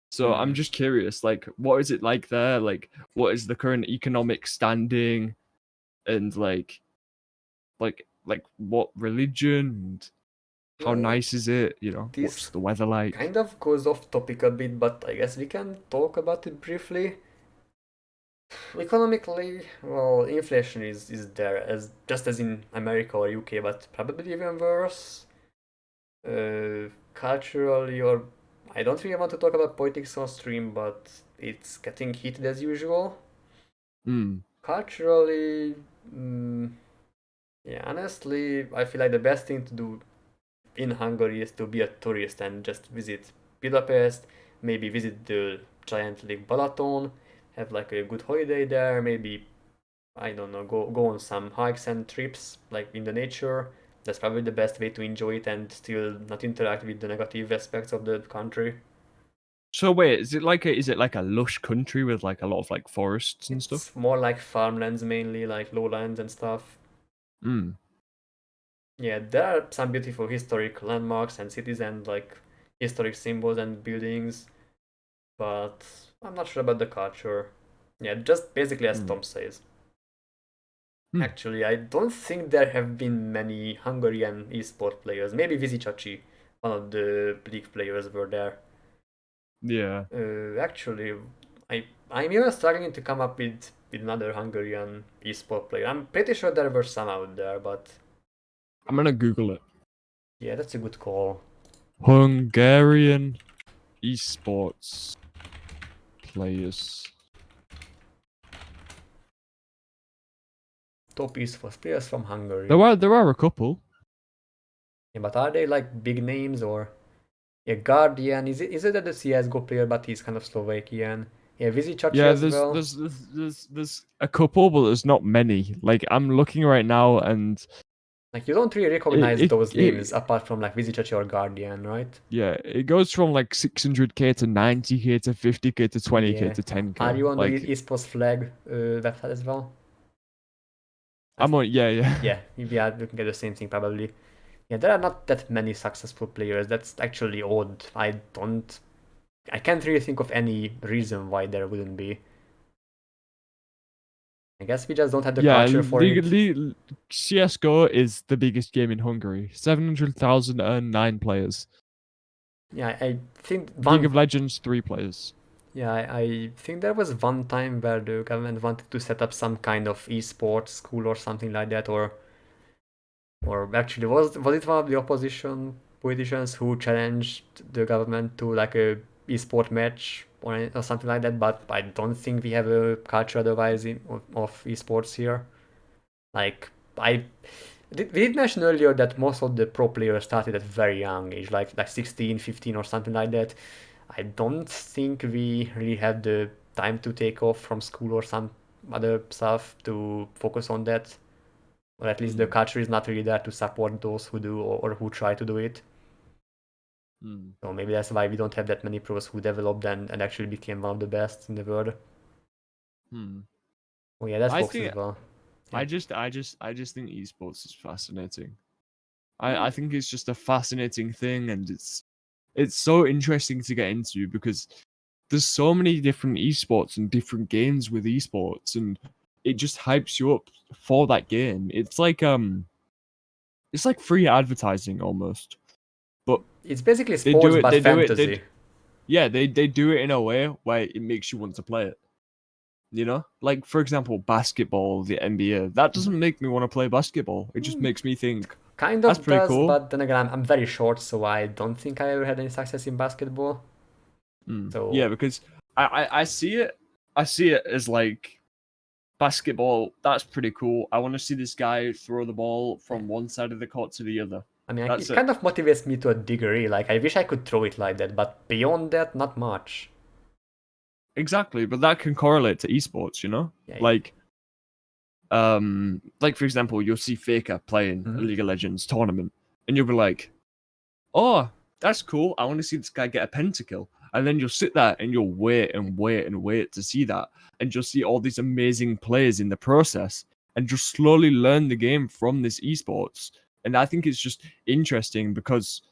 S2: So I'm
S1: Hmm.
S2: just curious, like, what is it like there? Like, what is the current economic standing, and like what religion and how
S1: Well,
S2: nice is it? You know, what's
S1: this
S2: the weather like?
S1: kind of goes off topic a bit, but I guess we can talk about it briefly. Economically, well, inflation is there as just as in America or UK, but probably even worse. Culturally, or I don't really want to talk about politics on stream, but it's getting heated as usual.
S2: Hmm.
S1: Culturally, yeah, honestly, I feel like the best thing to do in Hungary is to be a tourist and just visit Budapest, maybe visit the giant lake Balaton, have like a good holiday there, maybe I don't know, go on some hikes and trips, like in the nature. That's probably the best way to enjoy it and still not interact with the negative aspects of the country.
S2: So wait, is it like a lush country with like a lot of like forests and stuff?
S1: It's more like farmlands mainly, like lowlands and stuff.
S2: Mm.
S1: Yeah, there are some beautiful historic landmarks and cities and like historic symbols and buildings, but I'm not sure about the culture. Yeah, just basically as Tom says.
S2: Hmm.
S1: Actually, I don't think there have been many Hungarian esport players. Maybe Vizicaci, one of the league players, were there.
S2: Yeah.
S1: Actually, I'm even struggling to come up with another Hungarian esport player. I'm pretty sure there were some out there, but
S2: I'm gonna Google it.
S1: yeah, that's a good call.
S2: Hungarian esports players.
S1: Top esports players from Hungary.
S2: There are a couple.
S1: Yeah, but are they like big names or? Yeah, Guardian. Is it the CS:GO player, but he's kind of Slovakian. Yeah, Vizicaci
S2: Yeah,
S1: as well.
S2: there's a couple, but there's not many. Like I'm looking right now, and
S1: Like you don't really recognize those
S2: it
S1: names apart from like Vizicaci or Guardian, right?
S2: yeah, it goes from like 600k to 90k to 50k to 20k
S1: Yeah.
S2: to 10k.
S1: Are you on the
S2: Like
S1: esports flag website as well?
S2: I'm on, yeah.
S1: Yeah, we are looking at the same thing probably. Yeah, there are not that many successful players. That's actually odd. I can't really think of any reason why there wouldn't be. I guess we just don't have the culture for it.
S2: CS:GO is the biggest game in Hungary. 700,009 players.
S1: Yeah, I think
S2: League of Legends 3 players.
S1: Yeah, I think there was one time where the government wanted to set up some kind of esports school or something like that, or actually was it one of the opposition politicians who challenged the government to like a esport match or something like that? But I don't think we have a culture otherwise of esports here. Like we did mention earlier that most of the pro players started at very young age, like 16, 15 or something like that. I don't think we really have the time to take off from school or some other stuff to focus on that. Or at least the culture is not really there to support those who do or who try to do it. So maybe that's why we don't have that many pros who developed and actually became one of the best in the world. Oh yeah, that's Fox as well. Yeah.
S2: I just think esports is fascinating. I think it's just a fascinating thing, and it's so interesting to get into because there's so many different esports and different games with esports, and it just hypes you up for that game. It's like free advertising almost. But
S1: it's basically sports but fantasy.
S2: They do it in a way where it makes you want to play it. You know, like for example, basketball, the NBA. That doesn't make me want to play basketball. It just makes me think.
S1: Kind of
S2: that's pretty
S1: does,
S2: cool.
S1: but then again, I'm very short, so I don't think I ever had any success in basketball. So
S2: yeah, because I see it. I see it as like basketball. That's pretty cool. I want to see this guy throw the ball from one side of the court to the other.
S1: I mean, it kind of motivates me to a degree. Like, I wish I could throw it like that, but beyond that, not much.
S2: Exactly, but that can correlate to esports, you know?
S1: Yeah,
S2: like for example, you'll see Faker playing a League of Legends tournament, and you'll be like, oh, that's cool. I want to see this guy get a pentakill. And then you'll sit there and you'll wait and wait and wait to see that. And you'll see all these amazing players in the process and just slowly learn the game from this esports. And I think it's just interesting because,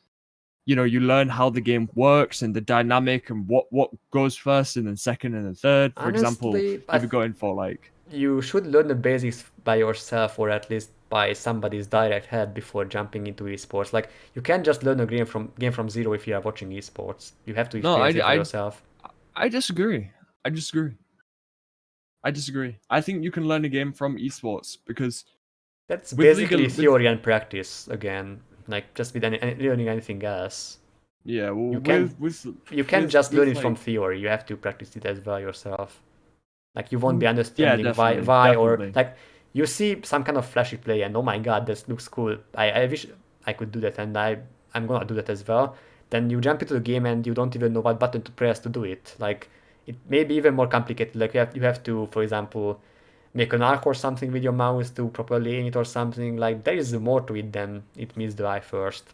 S2: you know, you learn how the game works and the dynamic and what goes first and then second and then third. For example, if you're going for like...
S1: You should learn the basics by yourself or at least by somebody's direct help before jumping into esports. Like, you can't just learn a game from zero if you are watching esports. You have to experience it for yourself.
S2: I disagree. I think you can learn a game from esports because
S1: that's basically theory and practice again. Like just with learning anything else.
S2: Yeah, well,
S1: you can't just learn it from theory. You have to practice it as well yourself. Like you won't be understanding why or like you see some kind of flashy play and oh my god, this looks cool. I wish I could do that and I'm gonna do that as well. Then you jump into the game and you don't even know what button to press to do it. Like it may be even more complicated. Like you have to, for example, make an arc or something with your mouse to properly aim it or something. Like there is more to it than it meets the eye first.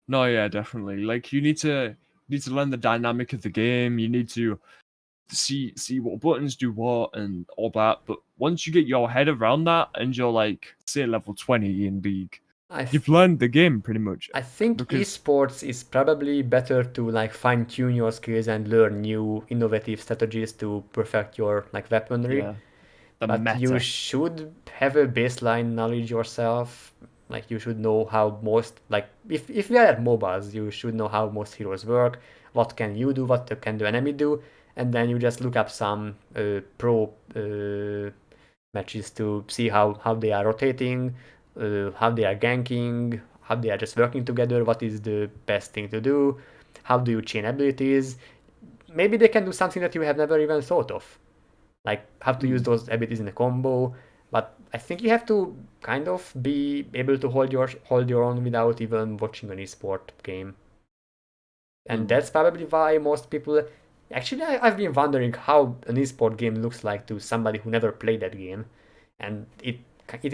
S2: No, yeah, definitely. Like you need to learn the dynamic of the game. You need to see what buttons do what and all that. But once you get your head around that and you're like, say level 20 in League,
S1: I th-
S2: you've learned the game pretty much.
S1: I think
S2: Because
S1: esports is probably better to like fine tune your skills and learn new innovative strategies to perfect your like weaponry.
S2: yeah, the
S1: But you
S2: meta.
S1: should have a baseline knowledge yourself. Like you should know how most like if we are at MOBAs, you should know how most heroes work, what can you do, what can the enemy do, and then you just look up some pro matches to see how they are rotating, how they are ganking, how they are just working together, what is the best thing to do, how do you chain abilities. Maybe they can do something that you have never even thought of, like how to use those abilities in a combo. But I think you have to kind of be able to hold your own without even watching an esport game. And that's probably why most people actually I've been wondering how an esport game looks like to somebody who never played that game. And it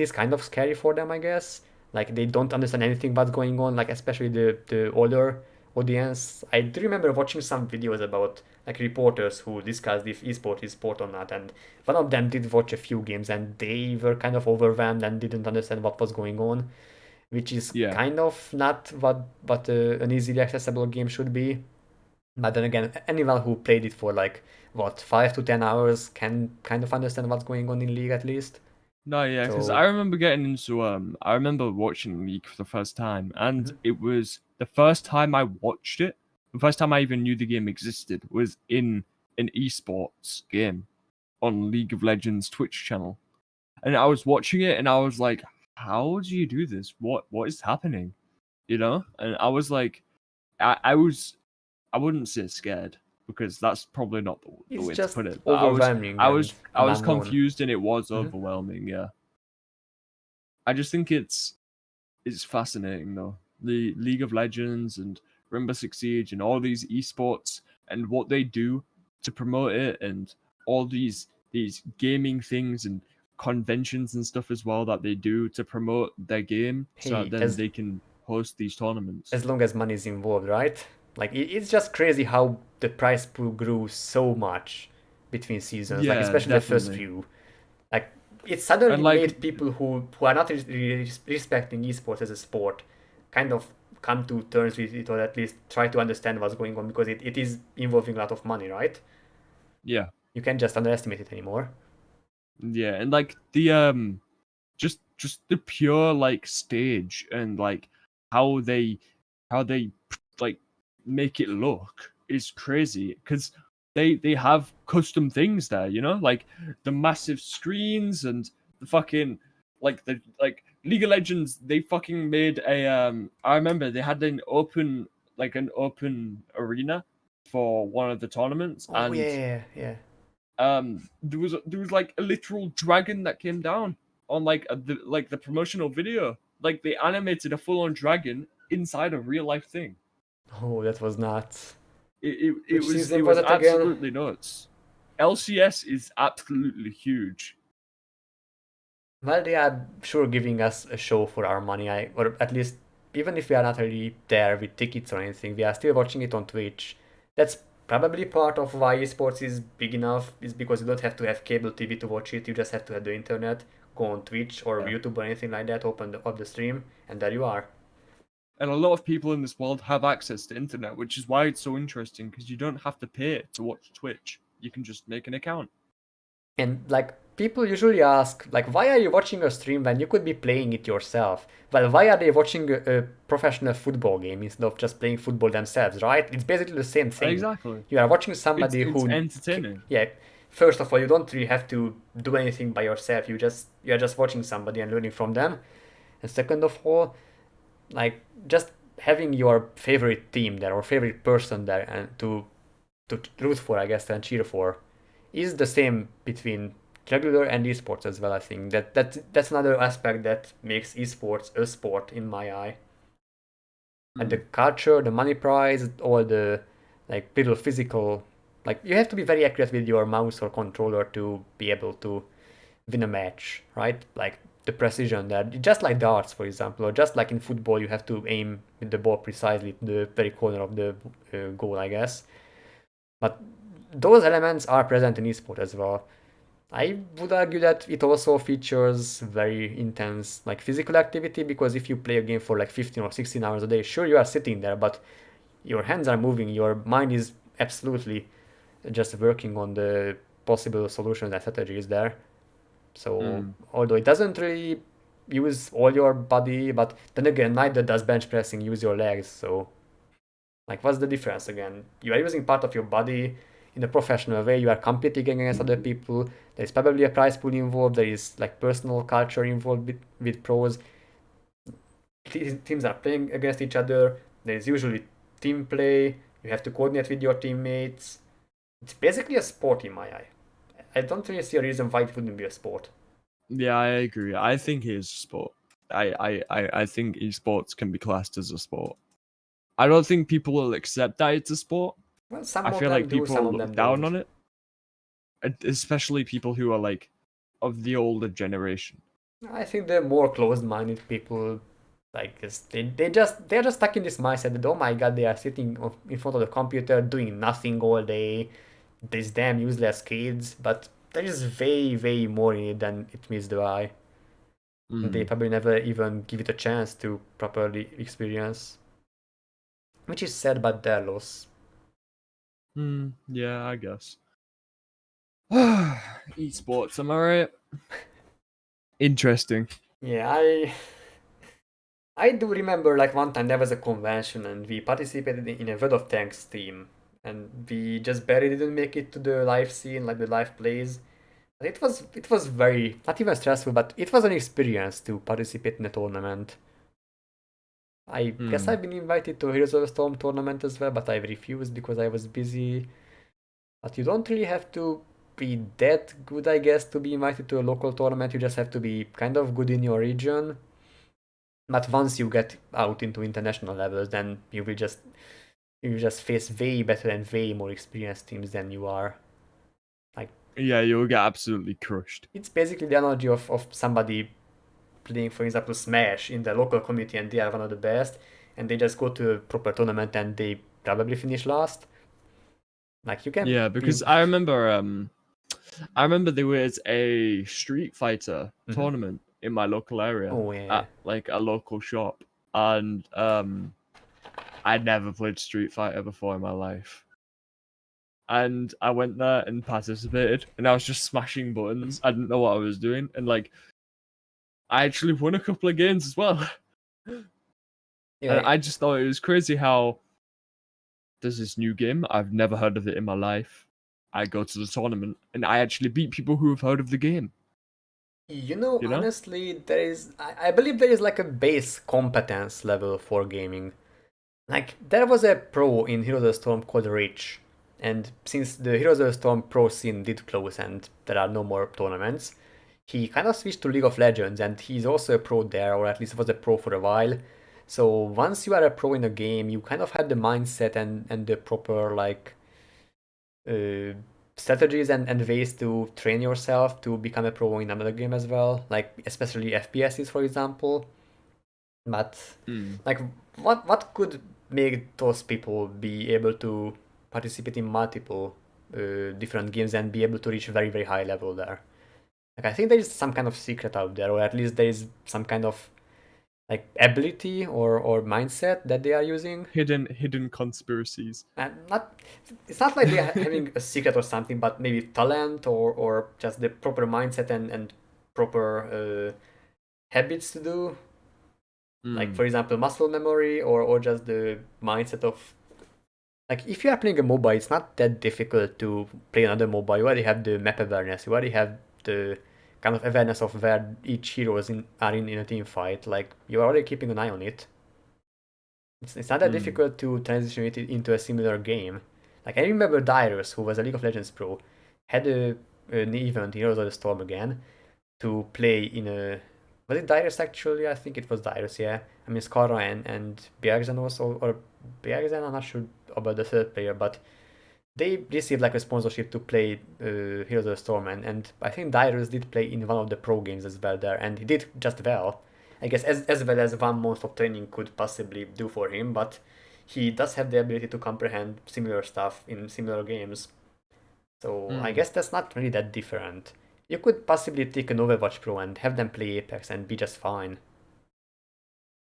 S1: is kind of scary for them, I guess. Like they don't understand anything what's going on, like especially the older audience. I do remember watching some videos about like reporters who discussed if esport is sport or not, and one of them did watch a few games and they were kind of overwhelmed and didn't understand what was going on, which is
S2: Yeah.
S1: kind of not what an easily accessible game should be. But then again, anyone who played it for like what 5 to 10 hours can kind of understand what's going on in League at least.
S2: No, yeah, because
S1: So
S2: I remember getting into I remember watching League for the first time, and
S1: Mhm.
S2: it was the first time I watched it. The first time I even knew the game existed was in an esports game on League of Legends Twitch channel, and I was watching it, and I was like, "How do you do this? What is happening?" You know? And I was like, I wouldn't say scared because that's probably not the
S1: it's
S2: way to
S1: just
S2: put it. But
S1: overwhelming and
S2: I was
S1: unknown.
S2: confused, and it was
S1: Mhm.
S2: overwhelming. Yeah. I just think it's fascinating though. The League of Legends and Rainbow Six Siege and all these esports and what they do to promote it, and all these gaming things and conventions and stuff as well that they do to promote their game so that
S1: Hey,
S2: then they can host these tournaments.
S1: as long as money is involved, right? Like it's just crazy how the price pool grew so much between seasons, like
S2: Yeah,
S1: especially the first
S2: definitely.
S1: few. Like it
S2: And
S1: suddenly
S2: like
S1: made people who are not really respecting esports as a sport kind of come to terms with it, or at least try to understand what's going on, because it is involving a lot of money, right?
S2: yeah.
S1: You can't just underestimate it anymore.
S2: Yeah, and like the just the pure like stage and like how they how they like make it look is crazy because they have custom things there, you know, like the massive screens and the fucking the League of Legends. They fucking made a I remember they had an open arena for one of the tournaments,
S1: Oh
S2: and
S1: yeah, yeah.
S2: there was like a literal dragon that came down on the promotional video. Like they animated a full on dragon inside a real life thing.
S1: Oh, that was nuts.
S2: It
S1: Which
S2: was
S1: season was it again?
S2: absolutely nuts. LCS is absolutely huge.
S1: Well, they are sure giving us a show for our money, or at least even if we are not really there with tickets or anything, we are still watching it on Twitch. That's probably part of why esports is big enough, is because you don't have to have cable TV to watch it, you just have to have the internet, go on Twitch or
S2: Yeah.
S1: YouTube or anything like that, open up the stream, and there you are.
S2: And a lot of people in this world have access to internet, which is why it's so interesting because you don't have to pay to watch Twitch. You can just make an account.
S1: And like people usually ask, like, why are you watching a stream when you could be playing it yourself? Well, why are they watching a professional football game instead of just playing football themselves, right? It's basically the same thing.
S2: Exactly.
S1: You are watching somebody
S2: It's
S1: who,
S2: entertaining.
S1: yeah. First of all, you don't really have to do anything by yourself. You are just watching somebody and learning from them. And second of all, like just having your favorite team there or favorite person there and to root for, I guess, and cheer for, is the same between regular and esports as well. I think that's another aspect that makes esports a sport in my eye. And the culture, the money prize, all the like little physical, like you have to be very accurate with your mouse or controller to be able to win a match, right? Like the precision there, just like darts, for example, or just like in football, you have to aim with the ball precisely to the very corner of the goal, I guess. But those elements are present in esport as well. I would argue that it also features very intense like physical activity, because if you play a game for like 15 or 16 hours a day, sure you are sitting there, but your hands are moving, your mind is absolutely just working on the possible solutions and strategies there. So although it doesn't really use all your body, but then again, neither does bench pressing use your legs. So like, what's the difference again? You are using part of your body in a professional way. You are competing against other people. There is probably a prize pool involved. There is like personal culture involved with pros. Teams are playing against each other. There is usually team play. You have to coordinate with your teammates. It's basically a sport in my eye. I don't really see a reason why it wouldn't be a sport.
S2: Yeah, I agree. I think it is a sport. I think esports can be classed as a sport. I don't think people will accept that it's a sport.
S1: Well, some
S2: I
S1: of
S2: feel
S1: them
S2: like
S1: do,
S2: people
S1: some
S2: will
S1: of
S2: look
S1: them
S2: down
S1: don't.
S2: on it, especially people who are like of the older generation.
S1: I think the more closed-minded people, like they're just stuck in this mindset that, oh my god, they are sitting in front of the computer doing nothing all day. These damn useless kids. But there is way more in it than it meets the eye. They probably never even give it a chance to properly experience, which is sad about their loss.
S2: Yeah, I guess. Esports, am I right? Interesting.
S1: Yeah, I do remember like one time there was a convention and we participated in a World of Tanks team, and we just barely didn't make it to the live scene, like the live plays. But it was very not even stressful, but it was an experience to participate in a tournament. I guess I've been invited to a Heroes of the Storm tournament as well, but I refused because I was busy. But you don't really have to be that good, I guess, to be invited to a local tournament. You just have to be kind of good in your region. But once you get out into international levels, then you just face way better and way more experienced teams than you are. Like,
S2: Yeah, you'll get absolutely crushed.
S1: it's basically the analogy of somebody playing, for example, Smash in the local community and they are one of the best, and they just go to a proper tournament and they probably finish last. Like, you can
S2: Yeah,
S1: be.
S2: because I remember there was a Street Fighter tournament in my local area
S1: Oh yeah.
S2: at like a local shop, and I'd never played Street Fighter before in my life. And I went there and participated, and I was just smashing buttons. I didn't know what I was doing, and like I actually won a couple of games as well.
S1: Yeah,
S2: And I just thought it was crazy how there's this new game. I've never heard of it in my life. I go to the tournament and I actually beat people who have heard of the game.
S1: you know,
S2: You know?
S1: honestly, I believe there is like a base competence level for gaming. Like, there was a pro in Heroes of the Storm called Rich, and since the Heroes of the Storm pro scene did close and there are no more tournaments, he kind of switched to League of Legends, and he's also a pro there, or at least was a pro for a while. So once you are a pro in a game, you kind of have the mindset and the proper like uh, strategies and ways to train yourself to become a pro in another game as well, like especially FPSs, for example. But like, what could make those people be able to participate in multiple different games and be able to reach a very high level there? Like, I think there is some kind of secret out there, or at least there is some kind of like ability or mindset that they are using.
S2: Hidden conspiracies.
S1: And not, it's not like they are having a secret or something, but maybe talent or just the proper mindset and proper habits to do. Like, for example, muscle memory or just the mindset of, like, if you are playing a MOBA, it's not that difficult to play another MOBA. You already have the map awareness. You already have the kind of awareness of where each hero are in a team fight. Like, you're already keeping an eye on it. It's not that difficult to transition it into a similar game. Like, I remember Dyrus, who was a League of Legends pro, had an event, Heroes of the Storm again, to play in a... Was it Dyrus actually? I think it was Dyrus, yeah. I mean, Skara and Bjergsen also, or Bjergsen, I'm not sure about the third player, but they received like a sponsorship to play Heroes of the Storm, and I think Dyrus did play in one of the pro games as well there, and he did just well. I guess as well as 1 month of training could possibly do for him, but he does have the ability to comprehend similar stuff in similar games. So I guess that's not really that different. You could possibly take an Overwatch Pro and have them play Apex and be just fine.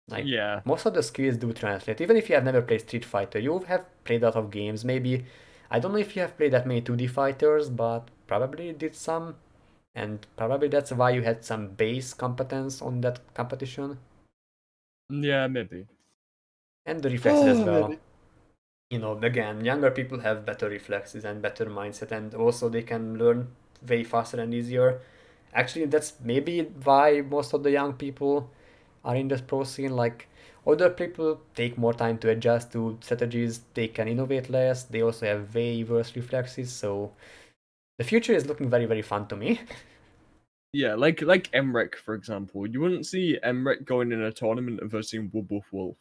S1: Like,
S2: Yeah.
S1: most of the skills do translate. Even if you have never played Street Fighter, you have played a lot of games. Maybe, I don't know if you have played that many 2D fighters, but probably did some. And probably that's why you had some base competence on that competition.
S2: Yeah, maybe.
S1: And the reflexes as well.
S2: Maybe.
S1: You know, again, younger people have better reflexes and better mindset, and also they can learn way faster and easier. Actually, that's maybe why most of the young people are in this pro scene. Like, older people take more time to adjust to strategies, they can innovate less, they also have way worse reflexes, so the future is looking very, very fun to me.
S2: Yeah, like Emrek, for example. You wouldn't see Emrek going in a tournament versus Wolf Wolf.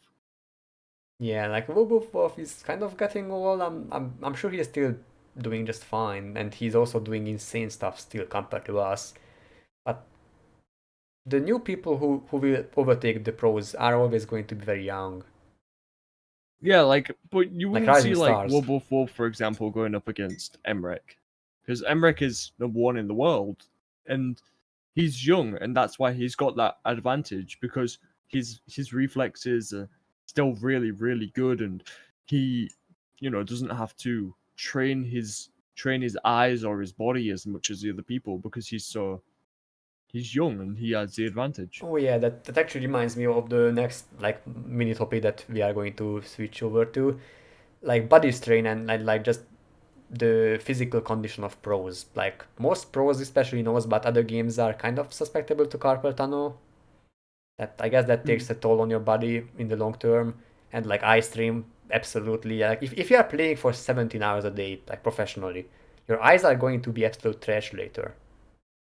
S1: Yeah, like Wolf is kind of getting old. I'm sure he's still doing just fine, and he's also doing insane stuff still compared to us. But the new people who will overtake the pros are always going to be very young.
S2: Yeah, like, but you
S1: Like
S2: wouldn't see
S1: rising
S2: like
S1: stars.
S2: Wolf, for example, going up against Emrek, because Emrek is #1 in the world, and he's young, and that's why he's got that advantage because his reflexes are still really really good, and he, doesn't have to train his eyes or his body as much as the other people because he's young and he has the advantage.
S1: Oh yeah, that actually reminds me of the next like mini topic that we are going to switch over to, like body strain and like just the physical condition of pros. Like most pros, especially knows, but other games are kind of susceptible to carpal tunnel. That I guess that takes a toll on your body in the long term, and like eye strain, absolutely. Like if you are playing for 17 hours a day, like professionally, your eyes are going to be absolute trash later.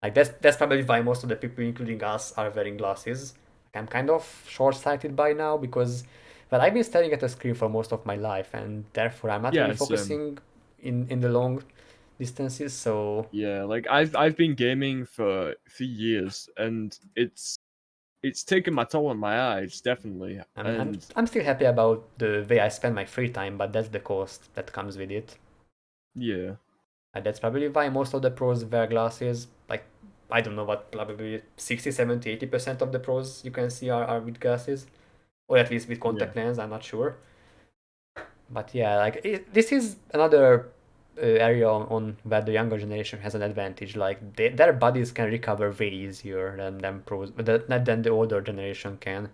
S1: Like that's probably why most of the people, including us, are wearing glasses. Like, I'm kind of short-sighted by now because, well, I've been staring at a screen for most of my life, and therefore I'm not really
S2: Yeah,
S1: focusing in the long distances. So
S2: yeah, like I've been gaming for years, and it's taken my toll on my eyes, definitely.
S1: I'm I'm
S2: And
S1: I'm still happy about the way I spend my free time, but that's the cost that comes with it.
S2: yeah,
S1: And that's probably why most of the pros wear glasses. Like, I don't know what, probably 60, 70, 80% of the pros you can see are with glasses. Or at least with
S2: yeah,
S1: contact lens, I'm not sure. But yeah, like, this is another area on where the younger generation has an advantage. Like, their bodies can recover way easier than pros, than the older generation can.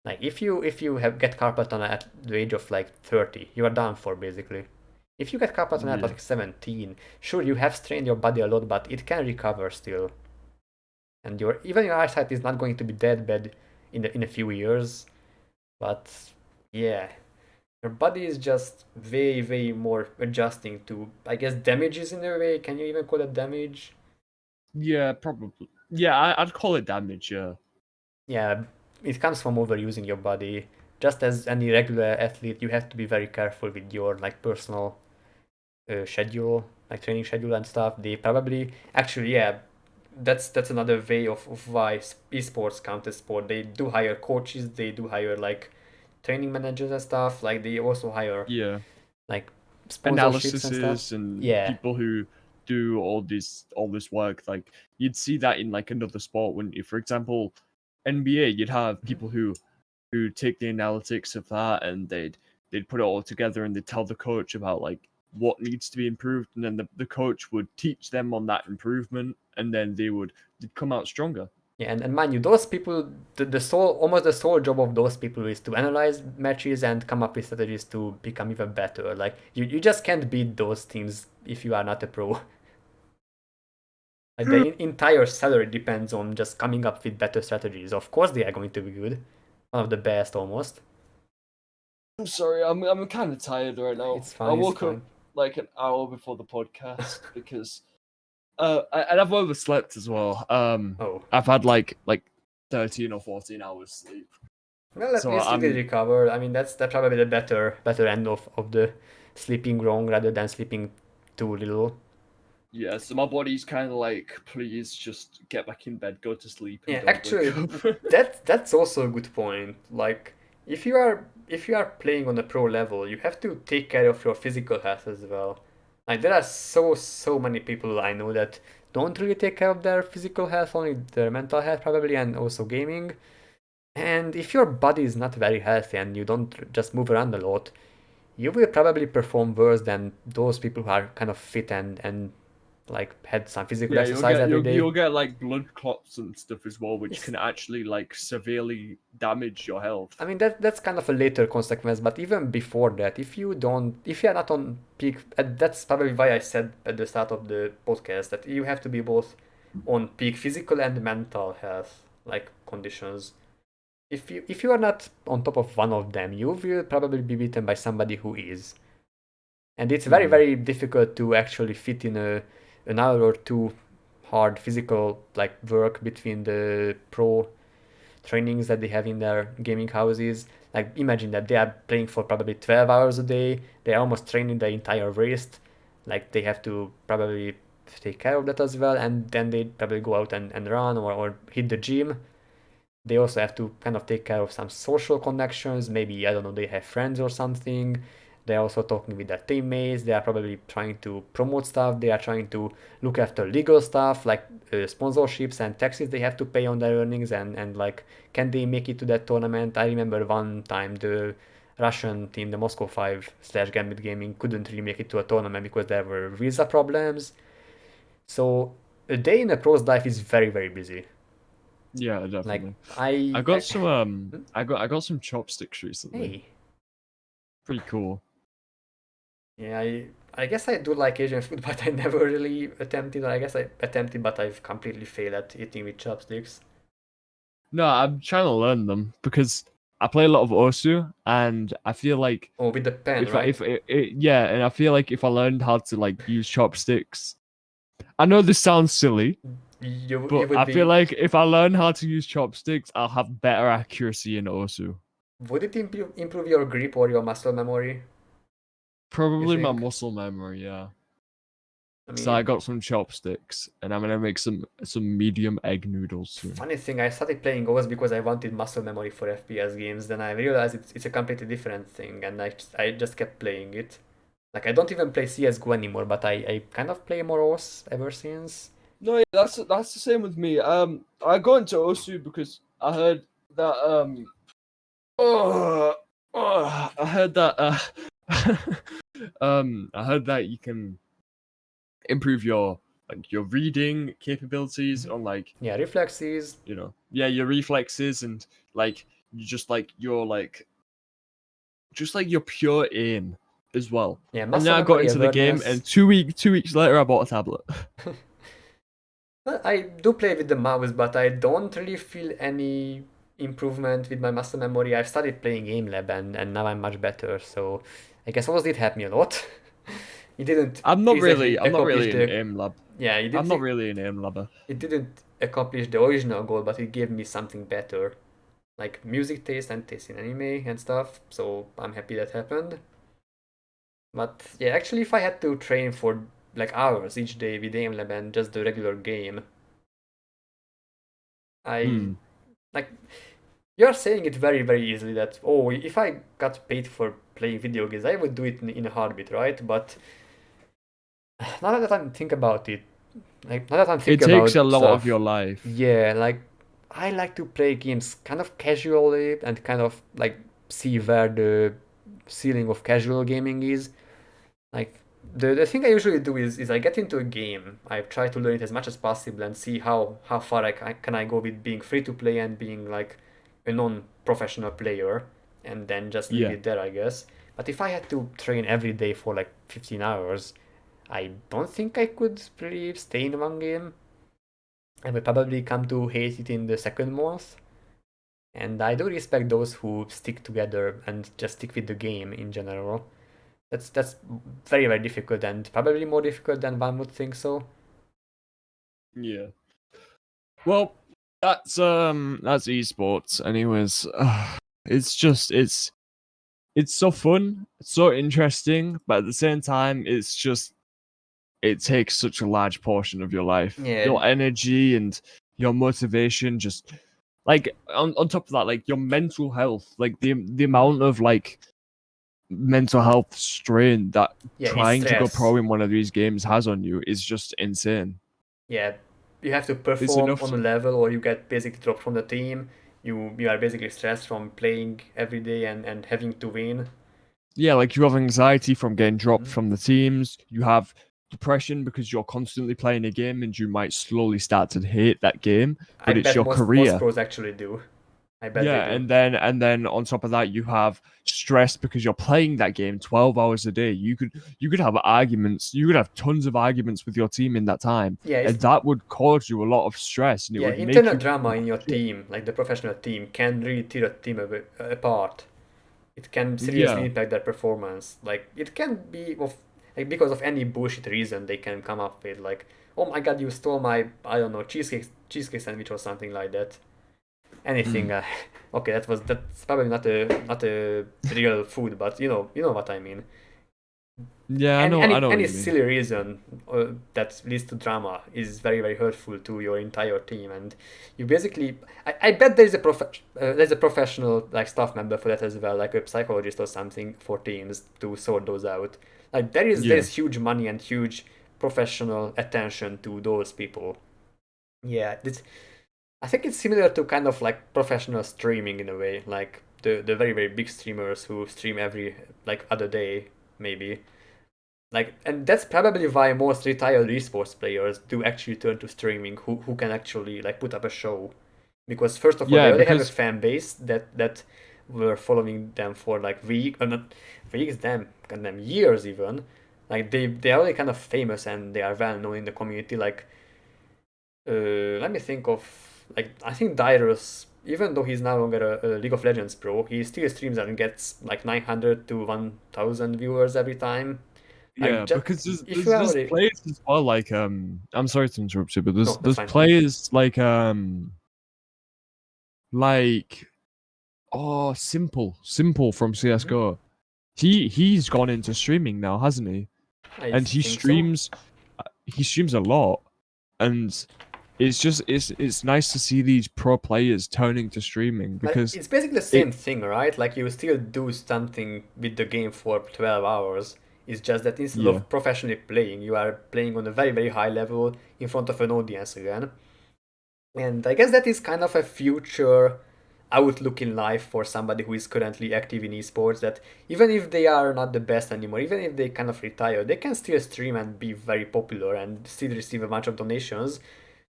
S1: Like, if you have get carpal tunnel at the age of like 30, you are done for basically. If you get carpal tunnel at
S2: yeah,
S1: like 17, sure you have strained your body a lot, but it can recover still. And your eyesight is not going to be dead bad in a few years. But yeah, your body is just way way more adjusting to, I guess, damages in a way. Can you even call it damage?
S2: yeah, probably. Yeah, I'd call it damage. Yeah,
S1: Yeah, it comes from overusing your body. Just as any regular athlete, you have to be very careful with your like personal schedule, like training schedule and stuff. They probably actually, yeah, that's another way of why esports count as sport. They do hire coaches, they do hire like training managers and stuff. Like they also hire
S2: yeah.
S1: like sponsorships and stuff.
S2: Analyses and
S1: Yeah.
S2: people who do all this work. Like you'd see that in like another sport, wouldn't you? For example, NBA, you'd have people who take the analytics of that and they'd put it all together and they'd tell the coach about like what needs to be improved, and then the coach would teach them on that improvement, and then they'd come out stronger.
S1: Yeah, and mind you, those people, almost the sole job of those people is to analyze matches and come up with strategies to become even better. Like you just can't beat those teams if you are not a pro. Like the entire salary depends on just coming up with better strategies. Of course, they are going to be good, one of the best almost.
S2: I'm sorry, I'm kind of tired right now.
S1: It's
S2: I
S1: fine. It's
S2: woke up
S1: fine.
S2: like an hour before the podcast because and I've overslept as well.
S1: Oh,
S2: I've had like 13 or 14 hours sleep.
S1: well, at
S2: So
S1: least you did recover. I mean, that's probably the better end of the sleeping wrong rather than sleeping too little.
S2: Yeah, so my body's kind of like, please just get back in bed, go to sleep, and
S1: Yeah,
S2: don't
S1: actually,
S2: wake up.
S1: that's also a good point. Like, if you are playing on a pro level, you have to take care of your physical health as well. Like, there are so many people I know that don't really take care of their physical health, only their mental health probably, and also gaming. And if your body is not very healthy and you don't just move around a lot, you will probably perform worse than those people who are kind of fit and like had some physical
S2: Yeah, you'll
S1: exercise
S2: get
S1: every
S2: you'll,
S1: day.
S2: you'll get like blood clots and stuff as well, which
S1: Yes.
S2: can actually like severely damage your health.
S1: I mean that's kind of a later consequence, but even before that, if you are not on peak, that's probably why I said at the start of the podcast that you have to be both on peak physical and mental health like conditions. If you are not on top of one of them, you will probably be beaten by somebody who is. And it's very,
S2: Mhm.
S1: very difficult to actually fit in an hour or two hard physical like work between the pro trainings that they have in their gaming houses. Like imagine that they are playing for probably 12 hours a day. They are almost training the entire wrist. Like they have to probably take care of that as well, and then they probably go out and run or hit the gym. They also have to kind of take care of some social connections. Maybe, I don't know, they have friends or something. They're also talking with their teammates. They are probably trying to promote stuff. They are trying to look after legal stuff like sponsorships and taxes they have to pay on their earnings. And like, can they make it to that tournament? I remember one time the Russian team, the Moscow 5 slash Gambit Gaming, couldn't really make it to a tournament because there were visa problems. So a day in a pro's life is very, very busy.
S2: Yeah,
S1: Like,
S2: definitely.
S1: I,
S2: I got some
S1: Hmm?
S2: I got some chopsticks recently.
S1: Hey.
S2: Pretty cool.
S1: Yeah, I guess I do like Asian food, but I never really attempted. I guess I attempted, but I've completely failed at eating with chopsticks.
S2: No, I'm trying to learn them because I play a lot of Osu, and I feel like
S1: Oh, with the pen,
S2: if I,
S1: right?
S2: if it, yeah, and I feel like if I learned how to like use chopsticks, I know this sounds silly,
S1: You
S2: but
S1: would
S2: I feel
S1: be.
S2: like if I learn how to use chopsticks, I'll have better accuracy in Osu.
S1: Would it improve your grip or your muscle memory? You
S2: Probably my
S1: think?
S2: muscle memory, yeah.
S1: I
S2: So I
S1: mean,
S2: got some chopsticks, and I'm gonna make some medium egg noodles soon.
S1: funny thing, I started playing O's because I wanted muscle memory for FPS games. Then I realized it's a completely different thing, and I just kept playing it. Like I don't even play CS:GO anymore, but I kind of play more O's ever since.
S2: No, yeah, that's the same with me. I got into Osu because I heard that I heard that I heard that you can improve your like your reading capabilities on like
S1: Yeah, reflexes.
S2: yeah your reflexes and like you just like your pure aim as well.
S1: Yeah,
S2: And then
S1: muscle
S2: I got
S1: memory,
S2: into the game,
S1: awareness.
S2: and 2 weeks later I bought a tablet.
S1: Well, I do play with the mouse, but I don't really feel any improvement with my muscle memory. I've started playing Game Lab and now I'm much better, so I guess Oz did help me a lot. It didn't exactly
S2: I'm not
S1: accomplish
S2: really an
S1: the
S2: aim lab.
S1: yeah,
S2: I'm not really an aim labber.
S1: it didn't accomplish the original goal, but it gave me something better, like music taste and taste in anime and stuff. So I'm happy that happened. But yeah, actually, if I had to train for like hours each day with Game Lab and just the regular game, I
S2: Hmm.
S1: like you're saying it very, very easily that, oh, if I got paid for playing video games, I would do it in a heartbeat, right? But now that I'm thinking about it, like, now that I'm
S2: It
S1: thinking
S2: takes a
S1: about
S2: lot of
S1: stuff,
S2: your life.
S1: yeah, like, I like to play games kind of casually and kind of, like, see where the ceiling of casual gaming is. Like, the thing I usually do is I get into a game, I try to learn it as much as possible and see how far can I go with being free to play and being like a non-professional player, and then just leave
S2: Yeah.
S1: it there, I guess. But if I had to train every day for like 15 hours, I don't think I could really stay in one game. I would probably come to hate it in the second month. And I do respect those who stick together and just stick with the game in general. That's very, very difficult and probably more difficult than one would think so.
S2: Yeah. Well, that's esports anyways. It's just it's so fun, it's so interesting, but at the same time, it's just it takes such a large portion of your life,
S1: Yeah.
S2: your energy and your motivation. Just like on top of that, like your mental health, like the amount of like mental health strain that
S1: Yeah, it's
S2: trying to go
S1: stress.
S2: pro in one of these games has on you is just insane.
S1: Yeah, you have to
S2: It's
S1: perform
S2: enough
S1: on a
S2: to,
S1: level or you get basically dropped from the team. You are basically stressed from playing every day and having to win.
S2: yeah, like you have anxiety from getting dropped
S1: Mhm.
S2: from the teams. You have depression because you're constantly playing a game and you might slowly start to hate that game,
S1: I
S2: but it's
S1: bet
S2: your
S1: most
S2: career.
S1: pros actually do. I bet they
S2: Yeah,
S1: do.
S2: and then on top of that, you have stress because you're playing that game 12 hours a day. You could have arguments. You could have tons of arguments with your team in that time,
S1: Yeah,
S2: and that would cause you a lot of stress, and it would make
S1: internal
S2: you
S1: drama
S2: feel
S1: in your
S2: like shit.
S1: team, like the professional team, can really tear a team apart. It can seriously
S2: Yeah,
S1: impact their performance. Like it can be of like because of any bullshit reason they can come up with, like, oh my god, you stole my, I don't know, cheesecake sandwich or something like that. Anything.
S2: mm.
S1: Okay, that's probably not a real food, but you know what I mean.
S2: Yeah,
S1: Any
S2: I
S1: any
S2: know what
S1: any
S2: you mean.
S1: silly reason that leads to drama is very very hurtful to your entire team, and you basically I bet there's a professional like staff member for that as well, like a psychologist or something for teams to sort those out. Like
S2: Yeah,
S1: there's huge money and huge professional attention to those people. Yeah, I think it's similar to kind of like professional streaming in a way, like the very very big streamers who stream every like other day maybe. Like, and that's probably why most retired esports players do actually turn to streaming, who can actually like put up a show. Because first of all, they
S2: yeah,
S1: already have a
S2: because
S1: fan base that were following them for like not weeks, damn years even. Like they're already kind of famous and they are well known in the community. Like, let me think of, like, I think Dyrus, even though he's no longer a League of Legends pro, he still streams and gets like 900 to 1,000 viewers every time. Like,
S2: yeah,
S1: just
S2: because
S1: if you
S2: there's
S1: already
S2: players as well. Like I'm sorry to interrupt you, but
S1: no, that's
S2: there's
S1: fine.
S2: players like oh simple from
S1: Mhm.
S2: CS:GO. He's gone into streaming now, hasn't he?
S1: I
S2: And
S1: think so.
S2: he streams a lot, and it's just it's nice to see these pro players turning to streaming
S1: But
S2: because
S1: it's basically the
S2: it
S1: same thing, right? Like you still do something with the game for 12 hours. It's just that instead
S2: yeah
S1: of professionally playing, you are playing on a very, very high level in front of an audience again. And I guess that is kind of a future outlook in life for somebody who is currently active in esports, that even if they are not the best anymore, even if they kind of retire, they can still stream and be very popular and still receive a bunch of donations.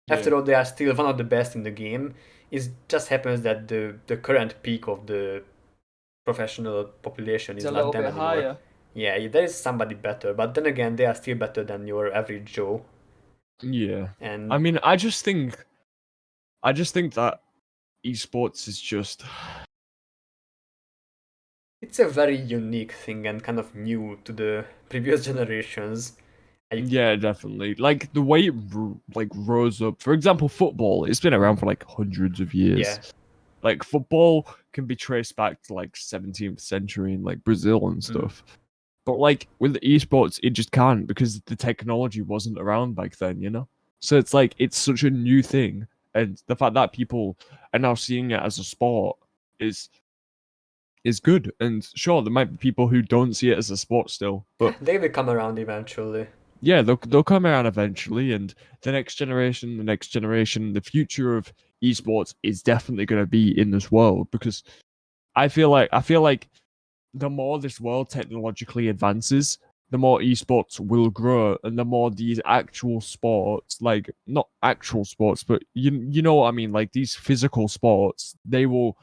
S2: yeah
S1: After all, they are still one of the best in the game. It just happens that the current peak of the professional population
S2: it's
S1: is
S2: a
S1: not
S2: little
S1: them
S2: bit
S1: anymore.
S2: higher.
S1: Yeah, there is somebody better, but then again, they are still better than your average Joe.
S2: Yeah, I
S1: And
S2: mean I just think that esports is just
S1: it's a very unique thing and kind of new to the previous generations. I
S2: yeah, definitely. Like the way it like rose up. For example, football. It's been around for like hundreds of years.
S1: yeah,
S2: Like football can be traced back to like 17th century in like Brazil and
S1: mm.
S2: stuff. But like with the esports, it just can't because the technology wasn't around back then, you know? So it's like it's such a new thing. And the fact that people are now seeing it as a sport is is good. And sure, there might be people who don't see it as a sport still, but
S1: They will come around eventually.
S2: yeah, they'll come around eventually, and the next generation, the future of esports is definitely going to be in this world because I feel like the more this world technologically advances, the more esports will grow, and the more these actual sports, like not actual sports, but you know what I mean, like these physical sports, they will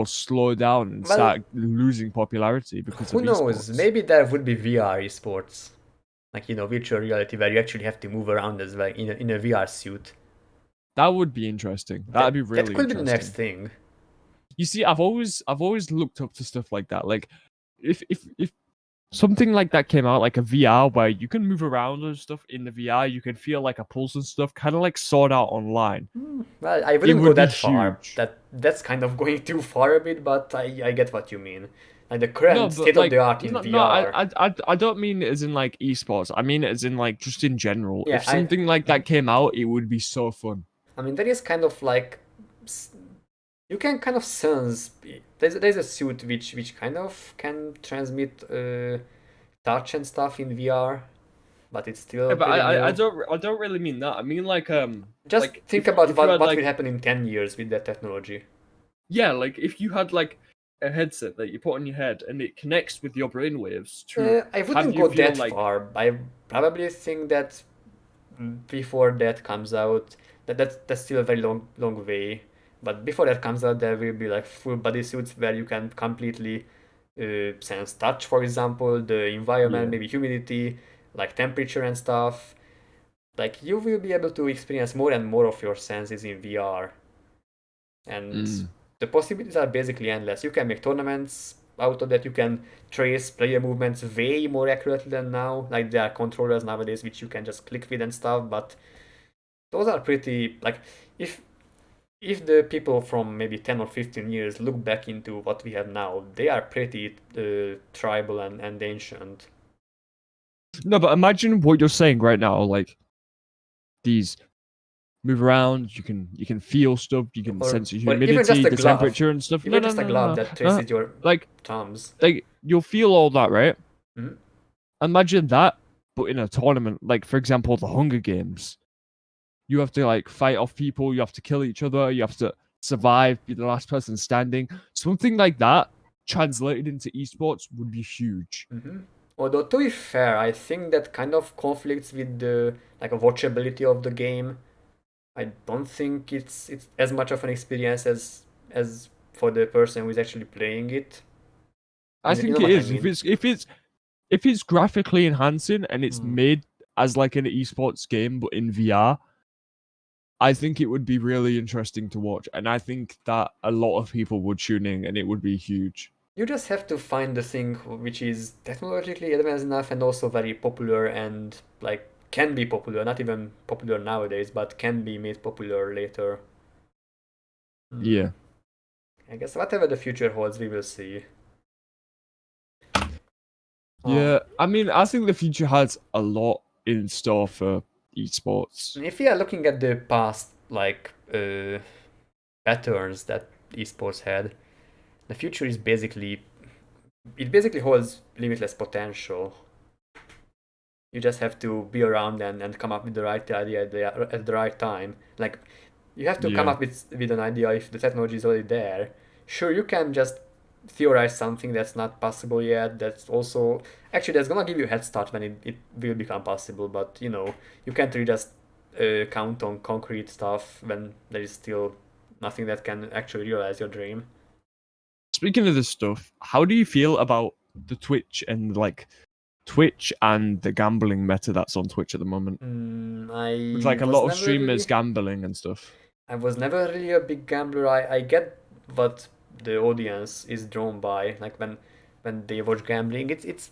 S2: slow down and
S1: Well,
S2: start losing popularity because
S1: who
S2: of
S1: knows?
S2: esports.
S1: Maybe there would be VR esports, like virtual reality, where you actually have to move around as well in a VR suit.
S2: That would be interesting. That'd be
S1: That
S2: really
S1: could be the next
S2: interesting.
S1: thing.
S2: You see, I've always looked up to stuff like that. Like if something like that came out, like a VR where you can move around and stuff in the VR, you can feel like a pulse and stuff, kind of like Sword Art Online.
S1: Well, I
S2: It
S1: wouldn't go
S2: would be
S1: that far.
S2: huge.
S1: That's kind of going too far a bit, but I get what you mean. Like the current
S2: No, but
S1: state of the art in
S2: no,
S1: VR.
S2: I don't mean it as in like esports. I mean it as in like just in general.
S1: Yeah,
S2: If something like that came out, it would be so fun.
S1: I mean, there is kind of like you can kind of sense. There's a suit which kind of can transmit touch and stuff in VR, but it's still
S2: Yeah, but
S1: pretty new.
S2: I don't really mean that. I mean like
S1: Just
S2: like
S1: think
S2: if,
S1: about
S2: if you had,
S1: what
S2: like,
S1: will happen in 10 years with that technology.
S2: yeah, like if you had like a headset that you put on your head and it connects with your brainwaves to
S1: I
S2: have
S1: wouldn't
S2: you
S1: go
S2: feel
S1: that
S2: like
S1: far. I probably think that before that comes out, that's still a very long way. But before that comes out, there will be like full body suits where you can completely sense touch, for example, the environment,
S2: Yeah.
S1: maybe humidity, like temperature and stuff. Like you will be able to experience more and more of your senses in VR, and the possibilities are basically endless. You can make tournaments out of that. You can trace player movements way more accurately than now. Like there are controllers nowadays which you can just click with and stuff, but those are pretty like if the people from maybe 10 or 15 years look back into what we have now, they are pretty tribal and ancient.
S2: No, but imagine what you're saying right now, like these move around, you can feel stuff, you can sense the
S1: Or even just
S2: humidity,
S1: a
S2: the
S1: glove.
S2: temperature and stuff.
S1: Even just a glove that
S2: No.
S1: traces your
S2: Like
S1: thumbs.
S2: you'll feel all that, right?
S1: Mhm.
S2: Imagine that, but in a tournament, like for example, the Hunger Games. You have to like fight off people, you have to kill each other, you have to survive, be the last person standing. Something like that translated into esports would be huge.
S1: Mm-hmm. Although to be fair, I think that kind of conflicts with the like a watchability of the game. I don't think it's as much of an experience as for the person who is actually playing it.
S2: I
S1: You know
S2: think it
S1: what I
S2: is.
S1: mean?
S2: If it's graphically enhancing and it's
S1: Hmm.
S2: made as like an esports game but in VR, I think it would be really interesting to watch, and I think that a lot of people would tune in, and it would be huge.
S1: You just have to find the thing which is technologically advanced enough and also very popular and like can be popular, not even popular nowadays, but can be made popular later.
S2: Yeah.
S1: I guess whatever the future holds, we will see.
S2: Yeah, I mean, I think the future has a lot in store for esports.
S1: If we are looking at the past, like patterns that esports had, the future is basically it basically holds limitless potential. You just have to be around and come up with the right idea at the right time. Like you have to come
S2: Yeah.
S1: up with an idea if the technology is already there. Sure, you can just theorize something that's not possible yet. That's also actually that's gonna give you a head start when it will become possible. But you know you can't really just count on concrete stuff when there is still nothing that can actually realize your dream.
S2: Speaking of this stuff, how do you feel about the Twitch and the gambling meta that's on Twitch at the moment? With like a lot of streamers gambling and stuff.
S1: I was never really a big gambler. I get what the audience is drawn by, like when they watch gambling. It's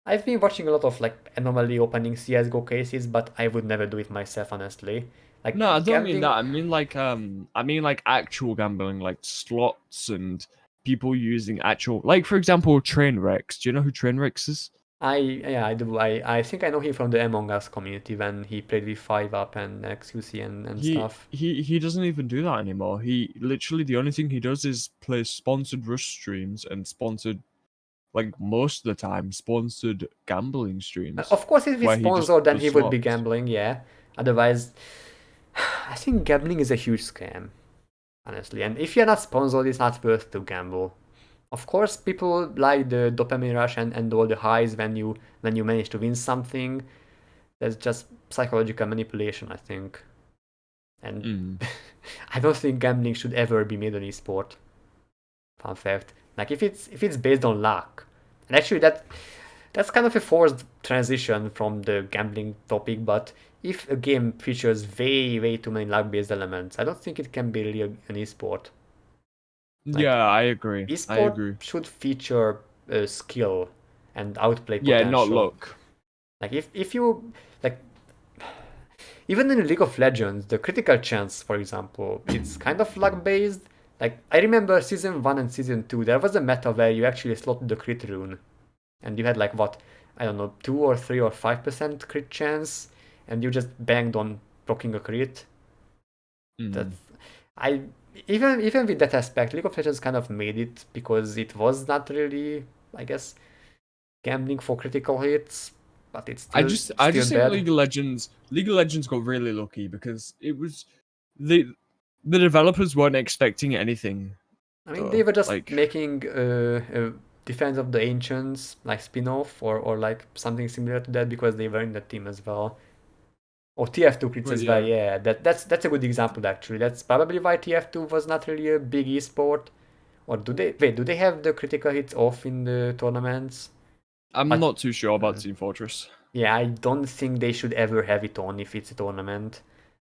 S1: I've been watching a lot of like anomaly opening CS:GO cases, but I would never do it myself, honestly. Like
S2: No, I don't mean
S1: gambling,
S2: that. I mean like actual gambling, like slots and people using actual, like for example, Trainwrecks. Do you know who Trainwrecks is?
S1: yeah, I do. I think I know him from the Among Us community when he played with 5up and XQC and stuff.
S2: He doesn't even do that anymore. He literally the only thing he does is play sponsored Rush streams and sponsored, like most of the time, sponsored gambling streams
S1: Of course, if he's
S2: where he just
S1: sponsored, then
S2: does
S1: he would be
S2: slots.
S1: gambling, yeah. Otherwise, I think gambling is a huge scam, honestly. And if you're not sponsored, it's not worth to gamble. Of course, people like the dopamine rush and all the highs when you manage to win something. That's just psychological manipulation, I think. And I don't think gambling should ever be made an esport. Fun fact. Like if it's based on luck, and actually that's kind of a forced transition from the gambling topic. But if a game features way too many luck-based elements, I don't think it can be really an esport. Like,
S2: Yeah, I agree.
S1: esport should feature skill and outplay
S2: Yeah,
S1: potential.
S2: not luck.
S1: Like if you like even in League of Legends, the critical chance, for example, it's kind of luck based, Like, I remember season 1 and season 2, there was a meta where you actually slotted the crit rune. And you had like, what, I don't know, 2 or 3 or 5% crit chance. And you just banged on blocking a crit. That's, I, even with that aspect, League of Legends kind of made it because it was not really, I guess, gambling for critical hits. But it's
S2: I
S1: still,
S2: just think
S1: bad.
S2: League of Legends got really lucky because it was the developers weren't expecting anything.
S1: I mean, they were just
S2: like
S1: making a Defense of the Ancients like spin-off or like something similar to that because they were in the team as well. Or TF2 crits
S2: Well,
S1: as well,
S2: yeah.
S1: yeah. That's a good example actually. That's probably why TF2 was not really a big esport. Or do they have the critical hits off in the tournaments?
S2: I'm
S1: But
S2: not too sure about Team Fortress.
S1: yeah, I don't think they should ever have it on if it's a tournament.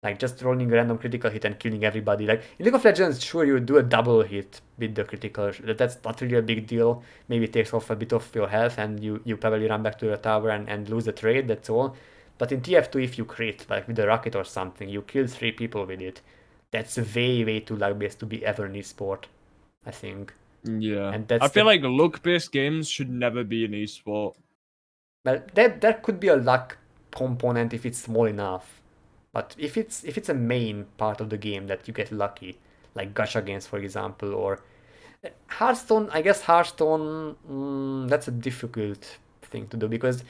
S1: Like just rolling a random critical hit and killing everybody. Like in League of Legends, sure you do a double hit with the critical. That's not really a big deal. Maybe it takes off a bit of your health and you probably run back to the tower and lose the trade, that's all. But in TF2 if you crit, like with a rocket or something, you kill 3 people with it. That's way, way too luck based to be ever an esport, I think.
S2: Yeah.
S1: And
S2: I feel like luck-based games should never be an esport.
S1: well, there could be a luck component if it's small enough. But if it's a main part of the game that you get lucky, like gacha games for example, or Hearthstone, I guess Hearthstone, that's a difficult thing to do because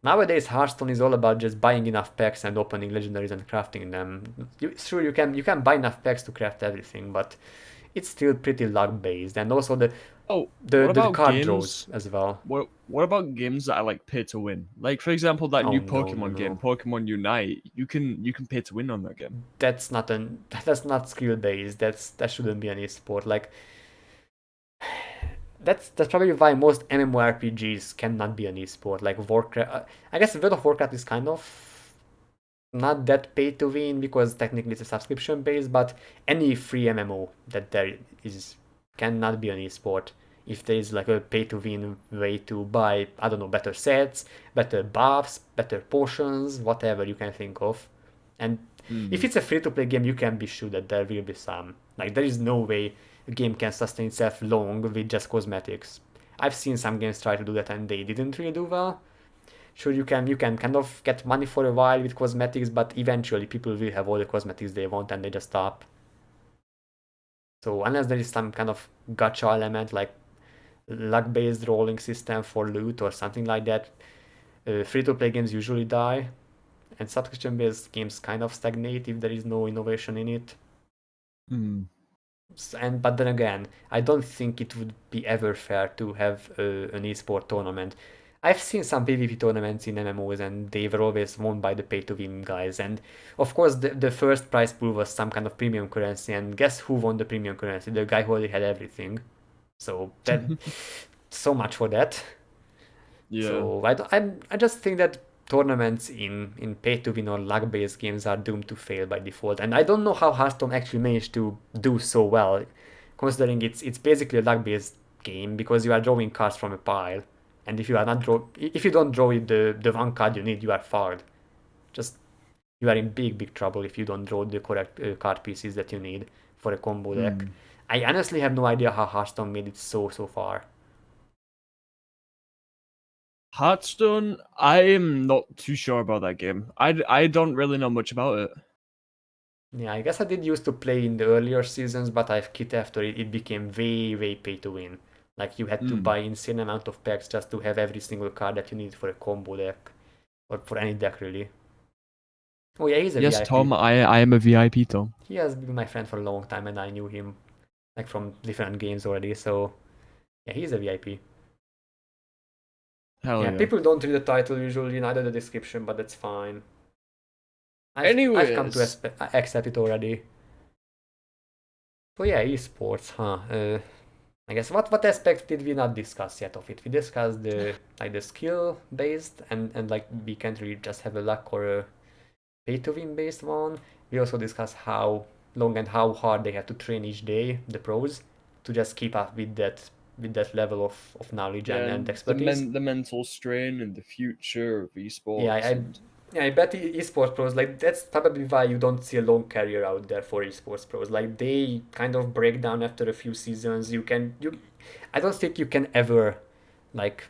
S1: nowadays Hearthstone is all about just buying enough packs and opening legendaries and crafting them. Sure, you can buy enough packs to craft everything, but it's still pretty luck based, and also the
S2: Oh,
S1: the,
S2: what
S1: the
S2: about
S1: card
S2: games?
S1: draws as well.
S2: What about games that are like pay to win? Like for example, that
S1: Oh,
S2: new
S1: no,
S2: Pokemon
S1: no,
S2: game,
S1: no.
S2: Pokemon Unite. You can pay to win on that game.
S1: That's not skill based. That shouldn't be an esport. Like that's probably why most MMORPGs cannot be an esport. Like Warcraft, I guess World of Warcraft is kind of not that pay to win because technically it's a subscription based, but any free MMO that there is cannot be an esport if there is like a pay to win way to buy, I don't know, better sets, better buffs, better potions, whatever you can think of. And if it's a free to play game, you can be sure that there will be some. Like there is no way a game can sustain itself long with just cosmetics. I've seen some games try to do that and they didn't really do well. Sure, you can kind of get money for a while with cosmetics, but eventually people will have all the cosmetics they want and they just stop. So unless there is some kind of gacha element like luck-based rolling system for loot or something like that, free-to-play games usually die, and subscription-based games kind of stagnate if there is no innovation in it. But then again, I don't think it would be ever fair to have an esport tournament. I've seen some PvP tournaments in MMOs and they were always won by the pay-to-win guys. And of course, the first prize pool was some kind of premium currency. And guess who won the premium currency? The guy who already had everything. So that, so much for that.
S2: Yeah.
S1: So I just think that tournaments in pay-to-win or luck-based games are doomed to fail by default. And I don't know how Hearthstone actually managed to do so well, considering it's basically a luck-based game because you are drawing cards from a pile. And if you don't draw the one card you need, you are fouled. Just you are in big trouble if you don't draw the correct card pieces that you need for a combo deck. I honestly have no idea how Hearthstone made it so far.
S2: Hearthstone, I am not too sure about that game. I don't really know much about it.
S1: Yeah, I guess I did used to play in the earlier seasons, but I've quit after it became way pay to win. Like you had to buy insane amount of packs just to have every single card that you need for a combo deck. Or for any deck really. Oh yeah, he's a
S2: Yes,
S1: VIP.
S2: Tom, I am a VIP, Tom.
S1: He has been my friend for a long time and I knew him like from different games already, so yeah, he's a VIP.
S2: Hell
S1: Yeah,
S2: yeah.
S1: people don't read the title usually, neither the description, but that's fine. I've come to accept it already. So yeah, esports, huh? I guess what aspects did we not discuss yet of it? We discussed the skill based and like we can't really just have a luck or a pay to win based one. We also discussed how long and how hard they have to train each day, the pros, to just keep up with that level of knowledge and expertise.
S2: the mental strain and the future of esports.
S1: Yeah, Yeah, I bet esports pros, like, that's probably why you don't see a long career out there for esports pros. Like, they kind of break down after a few seasons. I don't think you can ever, like,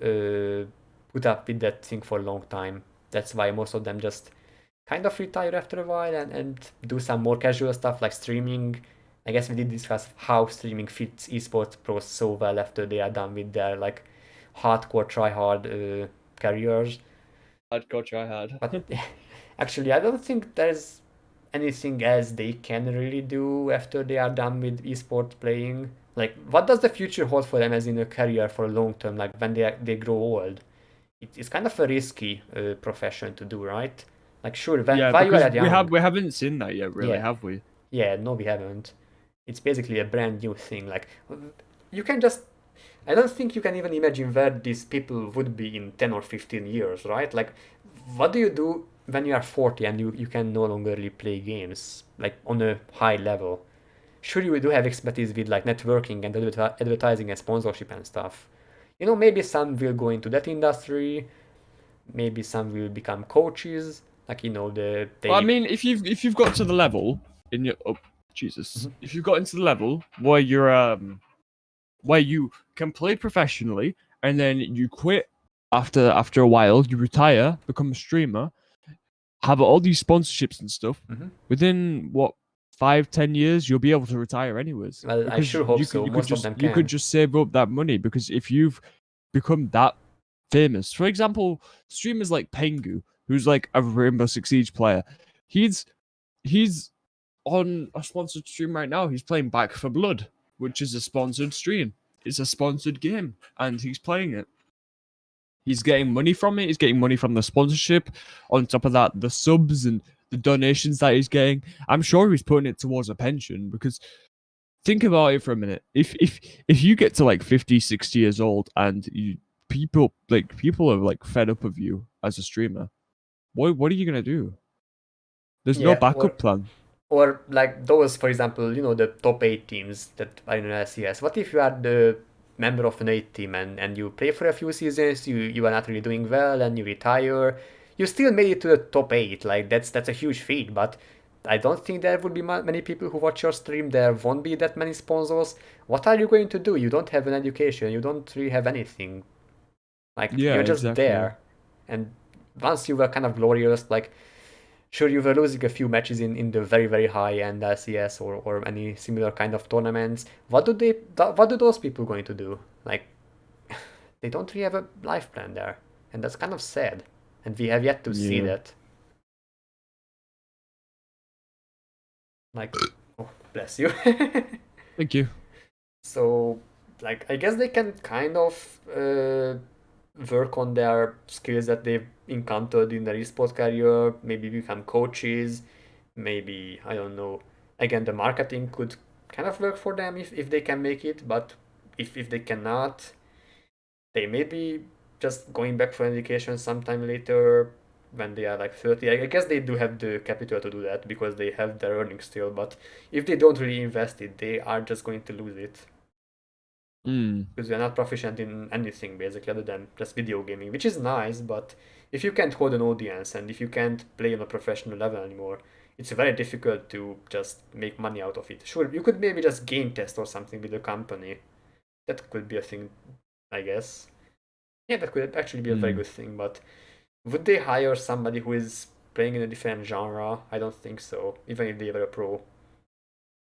S1: uh, put up with that thing for a long time. That's why most of them just kind of retire after a while and do some more casual stuff like streaming. I guess we did discuss how streaming fits esports pros so well after they are done with their, like, hardcore try-hard careers.
S2: Hardcore try hard.
S1: But actually, I don't think there's anything else they can really do after they are done with esports playing. Like, what does the future hold for them as in a career for a long term? Like when they grow old, it's kind of a risky profession to do, right? Like, sure,
S2: Yeah,
S1: while you
S2: because
S1: are young,
S2: we haven't seen that yet, really,
S1: yeah,
S2: have we?
S1: yeah, no, we haven't. It's basically a brand new thing. Like, you can just I don't think you can even imagine where these people would be in 10 or 15 years, right? Like, what do you do when you are 40 and you can no longer really play games, like on a high level? Sure, you do have expertise with like networking and advertising and sponsorship and stuff. Maybe some will go into that industry, maybe some will become coaches, like,
S2: Well, I mean, if you've got to the level in your Jesus,
S1: Mhm.
S2: if you've got into the level where you can play professionally and then you quit after a while, you retire, become a streamer, have all these sponsorships and stuff.
S1: Mhm.
S2: Within what 5-10 years, you'll be able to retire anyways.
S1: Well, I
S2: Because
S1: sure hope so. Most of them
S2: you could
S1: can.
S2: just save up that money because if you've become that famous, for example, streamers like Pengu, who's like a Rainbow Six Siege player, he's he's on a sponsored stream right now. He's playing Back for Blood, which is a sponsored stream. It's a sponsored game, and he's playing it. He's getting money from it. He's getting money from the sponsorship. On top of that, the subs and the donations that he's getting. I'm sure he's putting it towards a pension because think about it for a minute. If you get to like 50, 60 years old and people are like fed up of you as a streamer, what are you gonna do? There's no
S1: Yeah,
S2: backup plan.
S1: or like those, for example, the top 8 teams that are in LCS. What if you are the member of an 8 team and you play for a few seasons, you are not really doing well and you retire? You still made it to the top 8. Like, that's a huge feat, but I don't think there would be many people who watch your stream. There won't be that many sponsors. What are you going to do? You don't have an education. You don't really have anything. Like,
S2: Yeah,
S1: you're just
S2: exactly. Yeah.
S1: there. And once you were kind of glorious, like, sure, you were losing a few matches in the very, very high end LCS or any similar kind of tournaments. What do those people going to do? Like, they don't really have a life plan there. And that's kind of sad. And we have yet to see
S2: Yeah.
S1: that. Like, oh, bless you.
S2: Thank you.
S1: So, like, I guess they can kind of work on their skills that they've encountered in their esports career, maybe become coaches, maybe, I don't know. Again, the marketing could kind of work for them if they can make it, but if they cannot, they may be just going back for education sometime later when they are like 30. I guess they do have the capital to do that because they have their earnings still, but if they don't really invest it, they are just going to lose it
S2: Mm.
S1: because we are not proficient in anything basically other than just video gaming, which is nice, but if you can't hold an audience and if you can't play on a professional level anymore, it's very difficult to just make money out of it. Sure, you could maybe just game test or something with the company. That could be a thing, I guess. Yeah, that could actually be a very
S2: Mm.
S1: good thing, but would they hire somebody who is playing in a different genre? I don't think so, even if they were a pro.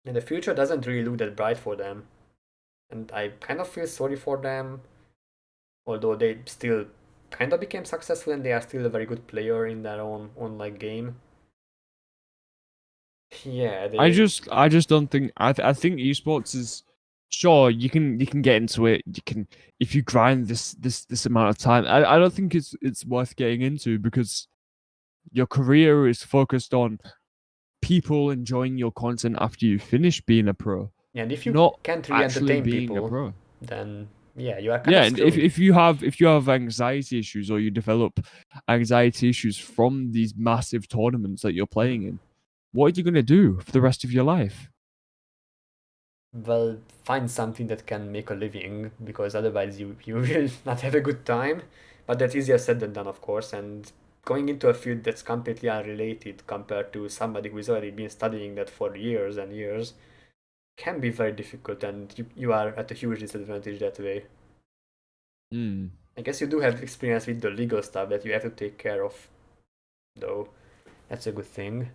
S1: And the future doesn't really look that bright for them. And I kind of feel sorry for them, although they still kind of became successful and they are still a very good player in their own like game. Yeah,
S2: I just don't think I think esports is sure you can get into it. You can if you grind this amount of time. I don't think it's worth getting into because your career is focused on people enjoying your content after you finish being a pro,
S1: and if you
S2: not
S1: can't really
S2: actually
S1: entertain
S2: being a
S1: people,
S2: pro.
S1: then yeah, you are kind
S2: Yeah,
S1: of
S2: and
S1: screwed.
S2: if you have anxiety issues or you develop anxiety issues from these massive tournaments that you're
S1: Mhm.
S2: playing in, what are you gonna do for the rest of your life?
S1: Well, find something that can make a living because otherwise you will not have a good time. But that's easier said than done, of course. And going into a field that's completely unrelated compared to somebody who's already been studying that for years and years can be very difficult, and you are at a huge disadvantage that way.
S2: Hmm.
S1: I guess you do have experience with the legal stuff that you have to take care of, though. That's a good thing.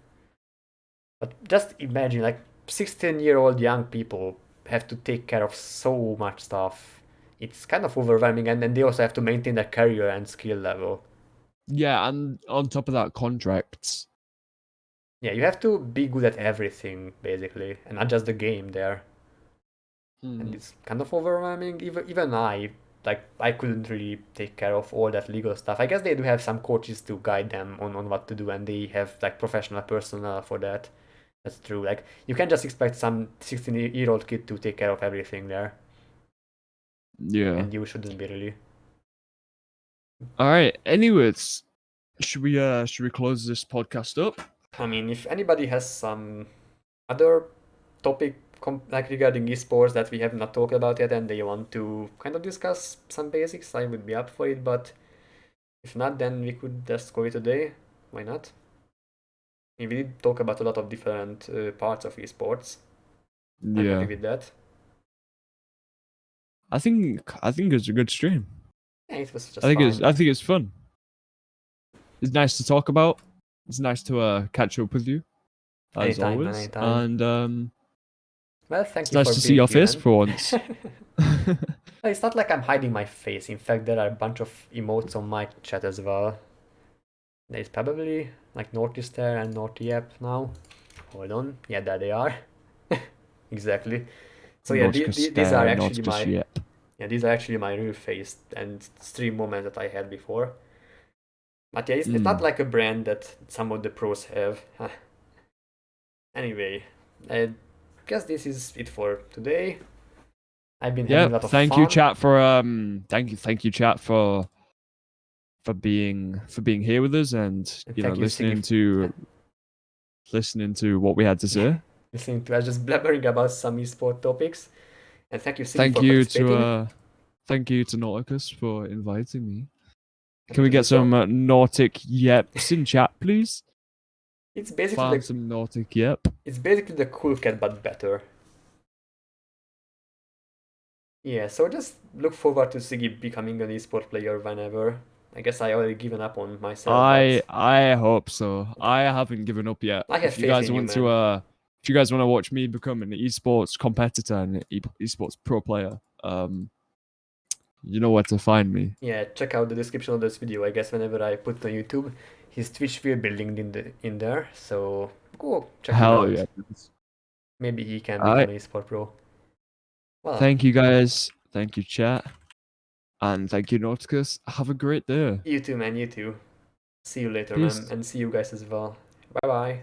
S1: But just imagine, like, 16-year-old young people have to take care of so much stuff. It's kind of overwhelming, and then they also have to maintain their career and skill level.
S2: Yeah, and on top of that, contracts.
S1: Yeah, you have to be good at everything, basically, and not just the game there. And it's kind of overwhelming. Even I couldn't really take care of all that legal stuff. I guess they do have some coaches to guide them on what to do, and they have like professional personnel for that. That's true. Like, you can't just expect some 16-year-old kid to take care of everything there,
S2: Yeah.
S1: and you shouldn't be really.
S2: All right. Anyways, should we close this podcast up?
S1: I mean, if anybody has some other topic like regarding esports that we have not talked about yet, and they want to kind of discuss some basics, I would be up for it. But if not, then we could just call it a day. Why not? I mean, we did talk about a lot of different parts of esports. I'm
S2: Yeah.
S1: happy with that.
S2: I think it's a good stream.
S1: Yeah, it was just
S2: I think
S1: fine.
S2: it's fun. It's nice to talk about. It's nice to catch up with you, as
S1: Anytime,
S2: always.
S1: anytime.
S2: And
S1: Well, thank
S2: it's
S1: you
S2: nice
S1: for
S2: to see
S1: being
S2: your
S1: here,
S2: face
S1: man.
S2: for once.
S1: It's not like I'm hiding my face. In fact, there are a bunch of emotes on my chat as well. There's probably like Northeast there and Naughty app now. Hold on. Yeah, there they are. Exactly. So yeah, these are actually these are actually my real face and stream moments that I had before. But yeah, it's not like a brand that some of the pros have. Anyway, I guess this is it for today. I've been having a lot of
S2: Thank
S1: fun.
S2: you, chat, for thank you, chat, for being here with us and
S1: And
S2: you know
S1: thank you,
S2: listening to what we had to say.
S1: listening to us just blabbering about some esport topics. And thank you, Siggy,
S2: Thank
S1: for
S2: you
S1: participating.
S2: thank you to Nauticus for inviting me.
S1: Happy
S2: Can we
S1: to do
S2: get
S1: so.
S2: some Nautic yeps in chat, please?
S1: It's basically
S2: Find some Nautic yep.
S1: it's basically the cool cat but better. Yeah, so just look forward to Siggy becoming an esport player whenever. I guess I already given up on myself.
S2: I hope so. I haven't given up yet.
S1: I have
S2: If you
S1: faith
S2: guys
S1: in you,
S2: want
S1: man.
S2: to if you guys want to watch me become an esports competitor and esports pro player, you know where to find me.
S1: Yeah, check out the description of this video. I guess whenever I put it on YouTube, his Twitch will be linked in there. So go check him
S2: Hell
S1: out.
S2: yeah.
S1: Maybe he can
S2: All
S1: become
S2: right.
S1: an esport pro. Well,
S2: Thank you guys. Thank you, chat. And thank you, Nauticus. Have a great day.
S1: you too, man. You too. See you later,
S2: Peace.
S1: man, and see you guys as well. Bye bye.